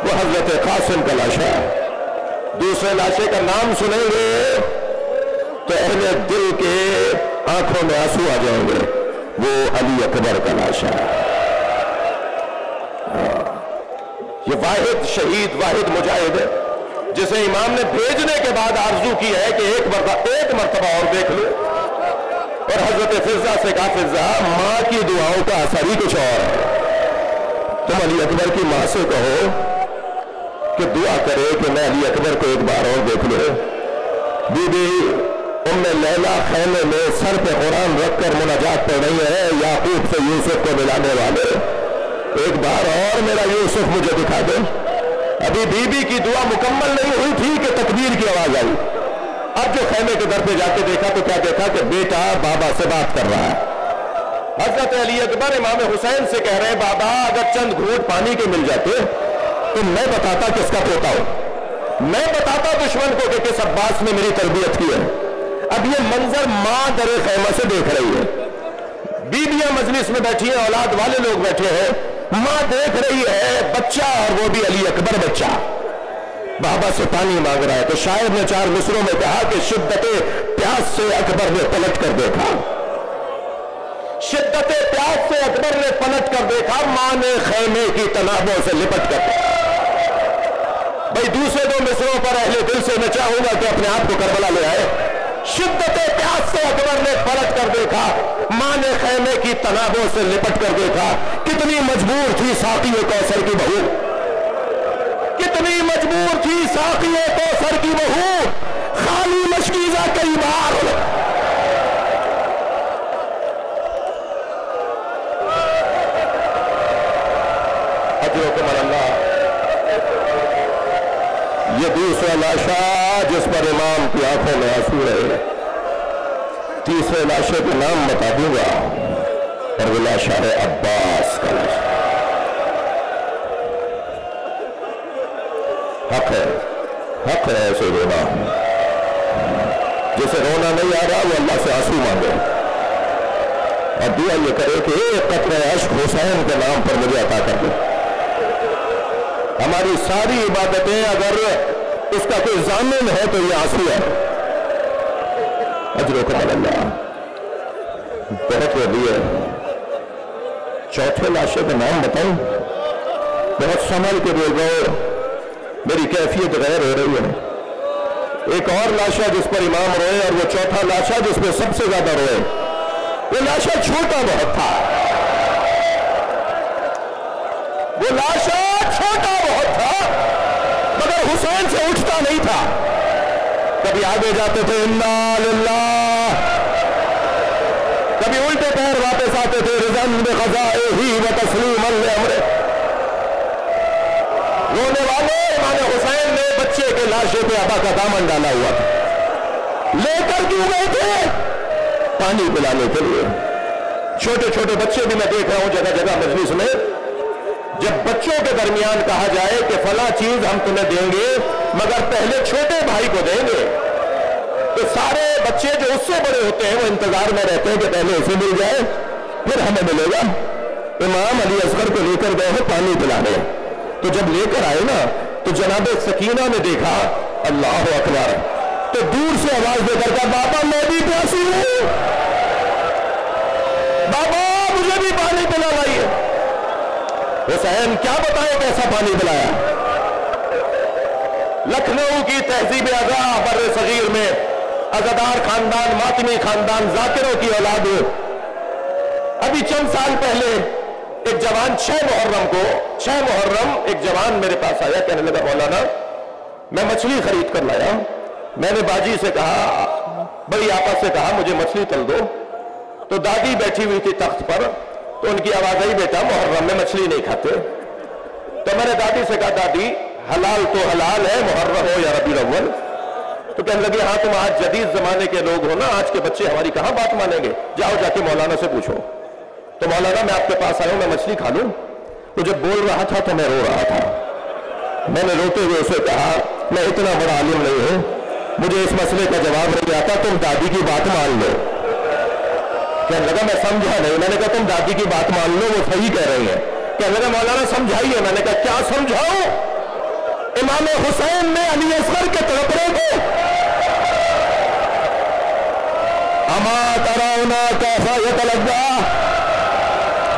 وہ حضرت قاسم کا لاشا. دوسرے لاشے کا نام سنیں گے تو اہل دل کے آنکھوں میں آنسو آ جائیں گے، وہ علی اکبر کا لاشا. یہ واحد شہید، واحد مجاہد ہے جسے امام نے بھیجنے کے بعد آرزو کی ہے کہ ایک مرتبہ اور دیکھ لو. اور حضرت فضہ سے کہا، فضہ ماں کی دعاؤں کا اثر ہی کچھ اور ہے. تم علی اکبر کی ماں سے کہو کہ دعا کرے کہ میں علی اکبر کو ایک بار اور دیکھ لوں. بی بی ام لیلا خیمے میں سر پہ قرآن رکھ کر مناجات پڑھ رہی ہے، یعقوب سے یوسف کو ملانے والے، ایک بار اور میرا یوسف مجھے دکھا دے. ابھی بی بی کی دعا مکمل نہیں ہوئی تھی کہ تکبیر کی آواز آئی. اب جو خیمے کے در پہ جا کے دیکھا تو کیا دیکھا کہ بیٹا بابا سے بات کر رہا ہے. حضرت علی اکبر امام حسین سے کہہ رہے ہیں بابا اگر چند گھونٹ پانی کے مل جاتے تو میں بتاتا کس کا پوتا ہوں، میں بتاتا دشمن کو کہ کس عباس نے میری تربیت کی ہے۔ اب یہ منظر ماں در خیمہ سے دیکھ رہی ہے، بیویاں مجلس میں بیٹھی ہیں، اولاد والے لوگ بیٹھے ہیں، ماں دیکھ رہی ہے بچہ، اور وہ بھی علی اکبر بچہ بابا سے پانی مانگ رہا ہے۔ تو شاعر نے 4 مصروں میں کہا کہ شدت پیاس سے اکبر نے پلٹ کر دیکھا، شدت پیاس سے اکبر نے پلٹ کر دیکھا، ماں نے خیمے کی تنابوں سے لپٹ کر دیکھا۔ بھائی دوسرے 2 مصروں پر اہل دل سے میں چاہوں گا کہ اپنے آپ کو کربلا لے آئے۔ شدت پیاس سے اکبر نے پلٹ کر دیکھا، ماں نے خیمے کی تنابوں سے لپٹ کر دیکھا۔ کتنی مجبور تھی ساقی کوثر کی بہو، کتنی مجبور تھی ساقی کوثر کی بہو، خالی مشکیزہ کئی بار اجرکم اللہ۔ یہ دوسرا لاشا جس پر امام کی آنکھوں میں آنسو رہے، تیسرے لاشے کا نام بتا دوں گا، اور وہ لاشا ہے عباس کا لاشا۔ حق ہے ایسے رونا، جسے رونا نہیں آ رہا وہ اللہ سے آنسو مانگے اور دعا یہ کرے کہ ایک قطرہ عشق حسین کے نام پر مجھے عطا کر دے۔ ہماری ساری عبادتیں اگر اس کا کوئی ضامن ہے تو یہ آنسو ہے۔ اجرکم اللہ۔ بہت وڈی ہے۔ چوتھے لاشے کا نام بتاؤں؟ بہت سنبھل کے بول گئے، میری کیفیت غیر ہو رہی ہے۔ ایک اور لاشا جس پر امام روئے، اور وہ چوتھا لاشا جس پہ سب سے زیادہ روئے، وہ لاشا چھوٹا بہت تھا، وہ لاشا چھوٹا بہت تھا مگر حسین سے اٹھتا نہیں تھا۔ کبھی آگے جاتے تھے انا للہ، کبھی الٹے پیر واپس آتے تھے رضن بقضائہ و تسلیما لامرہ۔ رونے والے امام حسین نے بچے کے لاشے پہ ابا کا دامن ڈالا ہوا تھا، لے کر کیوں گئے تھے؟ پانی پلانے کے لیے۔ چھوٹے چھوٹے بچے بھی میں دیکھ رہا ہوں جگہ جگہ مجلس میں، جب بچوں کے درمیان کہا جائے کہ فلاں چیز ہم تمہیں دیں گے مگر پہلے چھوٹے بھائی کو دیں گے، تو سارے بچے جو اس سے بڑے ہوتے ہیں وہ انتظار میں رہتے ہیں کہ پہلے اسے مل جائے پھر ہمیں ملے گا۔ امام علی اصغر کو لے کر گئے ہیں پانی پلانے، تو جب لے کر آئے نا تو جناب سکینہ نے دیکھا اللہ اکبر، تو دور سے آواز دے کر کہا بابا میں بھی پیاسی ہوں، بابا مجھے بھی پانی پلا لائیے۔ حسین کیا بتائے کیسا پانی پلایا؟ لکھنؤ کی تہذیب ازا بر صغیر میں عزادار خاندان، ماتمی خاندان، ذاکروں کی اولاد ہو۔ ابھی چند سال پہلے ایک جوان 6 محرم ایک جوان میرے پاس آیا، کہنے لگا مولانا میں مچھلی خرید کر لایا۔ میں نے باجی سے کہا، بڑی آپا سے کہا مجھے مچھلی تل دو، تو دادی بیٹھی ہوئی تھی تخت پر، تو ان کی آواز آئی بیٹا محرم میں مچھلی نہیں کھاتے۔ تو میں نے دادی سے کہا دادی حلال تو حلال ہے محرم ہو یا ربیع الاول۔ تو کہنے لگی ہاں تم آج جدید زمانے کے لوگ ہو نا، آج کے بچے ہماری کہاں بات مانیں گے، جاؤ جا کے مولانا سے پوچھو۔ تو مولانا میں آپ کے پاس آیا ہوں، میں مچھلی کھا لوں؟ تو جب بول رہا تھا تو میں رو رہا تھا۔ میں نے روتے ہوئے اسے کہا میں اتنا بڑا عالم نہیں ہوں، مجھے اس مسئلے کا جواب نہیں آتا، تم دادی کی بات مان لو۔ کہنے لگا میں سمجھا نہیں۔ میں نے کہا تم دادی کی بات مان لو، وہ صحیح کہہ رہی ہیں۔ کہنے لگا مولانا سمجھائیے۔ میں نے کہا کیا سمجھاؤں؟ امام حسین نے علی اصغر کے تڑپنے کو اما ترونا کیسا یتلذا،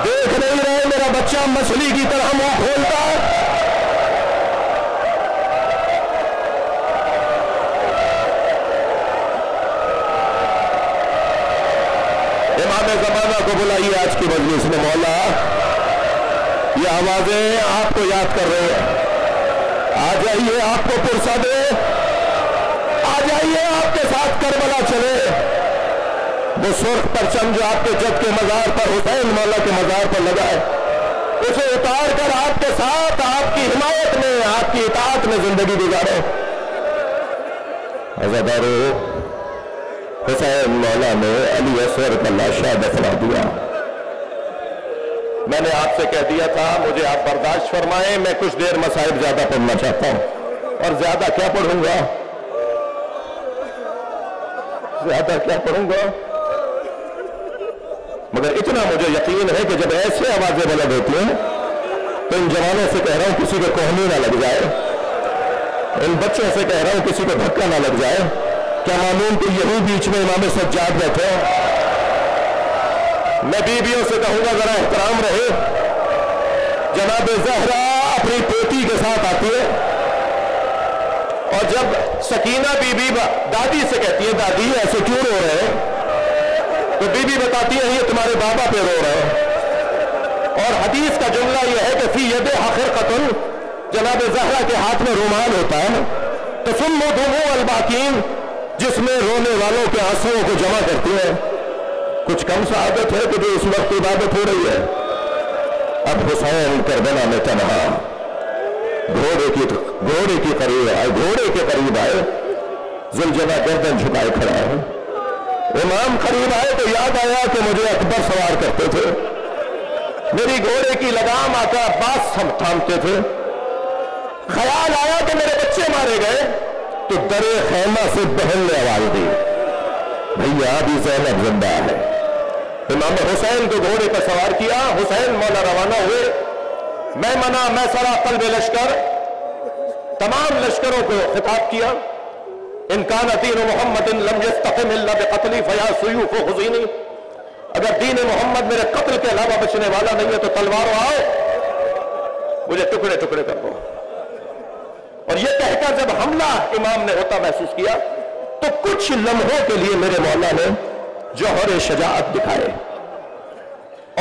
دیکھ نہیں رہے میرا بچہ مچھلی کی طرح منہ کھولتا ہے؟ امام زمانہ کو بلائیے آج کی مجلس میں، مولا یہ آوازیں آپ کو یاد کر رہے ہیں، آ جائیے آپ کو پرسہ دے، آ جائیے آپ کے ساتھ کربلا چلے۔ وہ سرخ پرچم جو آپ کے جد کے مزار پر حسین مولا کے مزار پر لگا ہے، اسے اتار کر آپ کے ساتھ آپ کی حمایت میں، آپ کی اطاعت میں زندگی گزارے۔ عزادارو، حسین مولا نے علی اصغر کا لاشا دفنا دیا، میں نے آپ سے کہہ دیا تھا مجھے آپ برداشت فرمائیں، میں کچھ دیر مصائب زیادہ پڑھنا چاہتا ہوں، اور زیادہ کیا پڑھوں گا، زیادہ کیا پڑھوں گا، مگر اتنا مجھے یقین ہے کہ جب ایسے آوازیں بلند ہوتی ہیں تو ان جوانوں سے کہہ رہا ہوں کسی کو کوہنی نہ لگ جائے، ان بچوں سے کہہ رہا ہوں کسی کو دھکا نہ لگ جائے، کیا معلوم کہ یہی بیچ میں امام سجاد بیٹھے ہیں۔ میں بیویوں سے کہوں گا ذرا احترام رہے، جناب زہرا اپنی بیٹی کے ساتھ آتی ہے، اور جب سکینہ بی بی دادی سے کہتی ہے دادی ایسے کیوں رو رہے ہیں، تو بی بی بتاتی ہے یہ تمہارے بابا پہ رو رہے ہیں، اور حدیث کا جملہ یہ ہے کہ فی یدہا خرقۃ، جناب زہرا کے ہاتھ میں رومال ہوتا ہے، تسم دموع الباکین، جس میں رونے والوں کے آنسوؤں کو جمع کرتی ہے۔ کچھ کم سعادت ہے کہ جو اس وقت عبادت ہو رہی ہے۔ اب حسین کربلا میں تنہا گھوڑے کی قریب آئے، گھوڑے کے قریب آئے، زلجلہ گردن جھکائے کھڑا ہے۔ امام قریب آئے تو یاد آیا کہ مجھے اکبر سوار کرتے تھے، میری گھوڑے کی لگام آ کر عباس تھامتے تھے، خیال آیا کہ میرے بچے مارے گئے تو در خیمہ سے بہن نے آواز دی بھیا ابھی زینب زندہ ہے۔ امام حسین کو گھوڑے پر سوار کیا، حسین مولا روانہ ہوئے، میمنہ میسرہ قلب لشکر، تمام لشکروں کو خطاب کیا، ان کان دین محمد لم یستقم الا بقتلی فیا سیوف خزینی، اگر دین محمد میرے قتل کے علاوہ بچنے والا نہیں ہے تو تلواروں آؤ مجھے ٹکڑے ٹکڑے کر دو۔ اور یہ کہہ کر جب حملہ امام نے ہوتا محسوس کیا تو کچھ لمحوں کے لیے میرے مولا نے جوہر شجاعت دکھائے،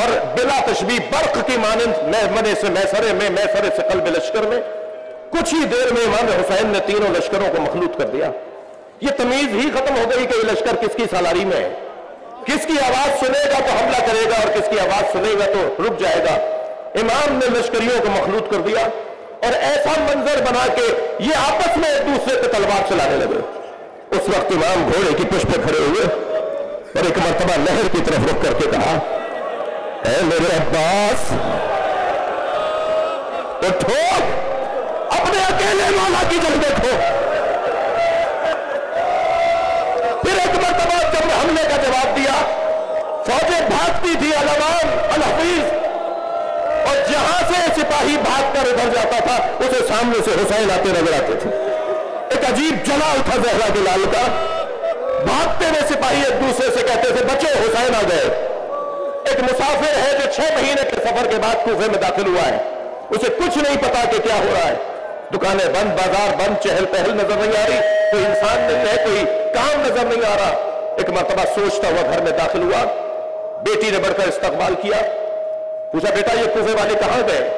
اور بلا تشبیہ برق کی مانند میمنے سے میسرے میں، میسرے سے قلب لشکر میں، کچھ ہی دیر میں امام حسین نے تینوں لشکروں کو مخلوط کر دیا۔ یہ تمیز ہی ختم ہو گئی کہ یہ لشکر کس کی سالاری میں ہے، کس کی آواز سنے گا تو حملہ کرے گا اور کس کی آواز سنے گا تو رک جائے گا۔ امام نے لشکریوں کو مخلوط کر دیا اور ایسا منظر بنا کہ یہ آپس میں ایک دوسرے پہ تلوار چلانے لگے۔ اس وقت امام گھوڑے کی پشت پہ کھڑے ہوئے اور ایک مرتبہ نہر کی طرف رخ کر کے کہا اے میرے عباس اٹھو، اپنے اکیلے مولا کی جنگ دیکھو۔ پھر ایک مرتبہ جب حملے کا جواب دیا، فوجیں بھاگتی تھی علوان الحفیظ، اور جہاں سے سپاہی بھاگ کر ادھر جاتا تھا اسے سامنے سے حسین آتے نظر آتے تھے۔ ایک عجیب جلال تھا زہرا کے لال کا، بھاگتے ہوئے سپاہی ایک دوسرے سے کہتے تھے بچو حسین آ گئے۔ ایک مسافر ہے جو 6 مہینے کے سفر کے بعد کوفے میں داخل ہوا ہے، اسے کچھ نہیں پتا کہ کیا ہو رہا ہے، دکانیں بند، بازار بند، چہل پہل نظر نہیں آ رہی، کوئی انسان نہیں ہے، کوئی کام نظر نہیں آ رہا۔ ایک مرتبہ سوچتا ہوا گھر میں داخل ہوا، بیٹی نے بڑھ کر استقبال کیا، پوچھا بیٹا یہ کوفے والے کہاں گئے؟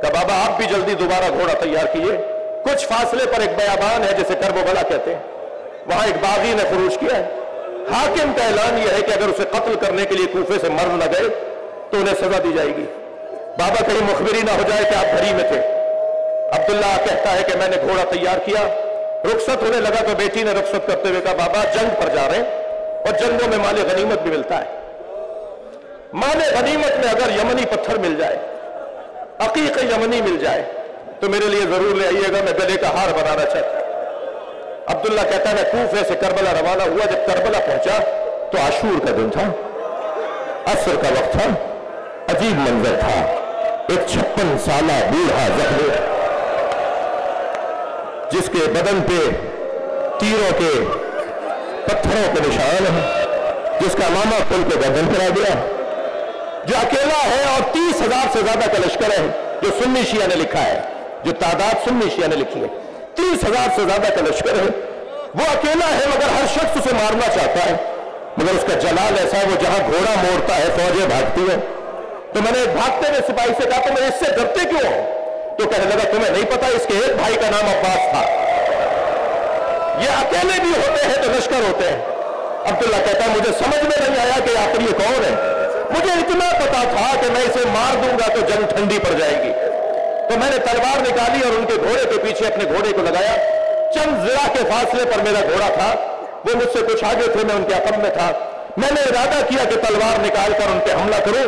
کہا بابا آپ بھی جلدی دوبارہ گھوڑا تیار کیے۔ کچھ فاصلے پر ایک بیابان ہے جسے کرب و بلا کہتے ہیں، وہاں ایک باغی نے خروج کیا ہے، حاکم کا اعلان یہ ہے کہ اگر اسے قتل کرنے کے لیے کوفے سے مرد نہ گئے تو انہیں سزا دی جائے گی۔ بابا کہیں مخبری نہ ہو جائے کہ آپ گھر میں تھے۔ عبداللہ کہتا ہے کہ میں نے گھوڑا تیار کیا، رخصت ہونے لگا تو بیٹی نے رخصت کرتے ہوئے کہا بابا جنگ پر جا رہے ہیں اور جنگوں میں مال غنیمت بھی ملتا ہے، مال غنیمت میں اگر یمنی پتھر مل جائے، عقیق یمنی مل جائے تو میرے لیے ضرور لے آئیے گا، میں گلے کا ہار بنانا چاہتا ہوں۔ عبداللہ کہتا ہے میں کوفے سے کربلا روانہ ہوا، جب کربلا پہنچا تو عاشور کا دن تھا، عصر کا وقت تھا، عجیب منظر تھا، ایک 56 سالہ بوڑھا زخمی جس کے بدن پہ تیروں کے پتھروں کے نشان ہیں، جس کا امامہ کھل کے گردن پر آ گیا، جو اکیلا ہے اور 30,000 سے زیادہ کا لشکر ہے جو سنی شیعہ نے لکھا ہے، جو تعداد سنی شیعہ نے لکھی ہے، 30,000 سے زیادہ کا لشکر ہے، وہ اکیلا ہے مگر ہر شخص اسے مارنا چاہتا ہے، مگر اس کا جلال ایسا ہے وہ جہاں گھوڑا موڑتا ہے فوجیں بھاگتی ہیں۔ تو میں نے بھاگتے ہوئے سپاہی سے کہا تمہیں اس سے ڈرتے کیوں ہو؟ تو کہنے لگا تمہیں نہیں پتا اس کے ایک بھائی کا نام عباس تھا، یہ اکیلے بھی ہوتے ہیں تو لشکر ہوتے ہیں۔ عبداللہ کہتا ہے مجھے سمجھ میں نہیں آیا کہ آخر یہ کون ہے، مجھے اتنا پتا تھا کہ میں اسے مار دوں گا تو جنگ ٹھنڈی پڑ جائے گی، تو میں نے تلوار نکالی اور ان کے گھوڑے کے پیچھے اپنے گھوڑے کو لگایا، چند ذرا کے فاصلے پر میرا گھوڑا تھا، وہ مجھ سے کچھ آگے تھے، میں ان کے عقب میں تھا، میں نے ارادہ کیا کہ تلوار نکال کر ان پہ حملہ کروں،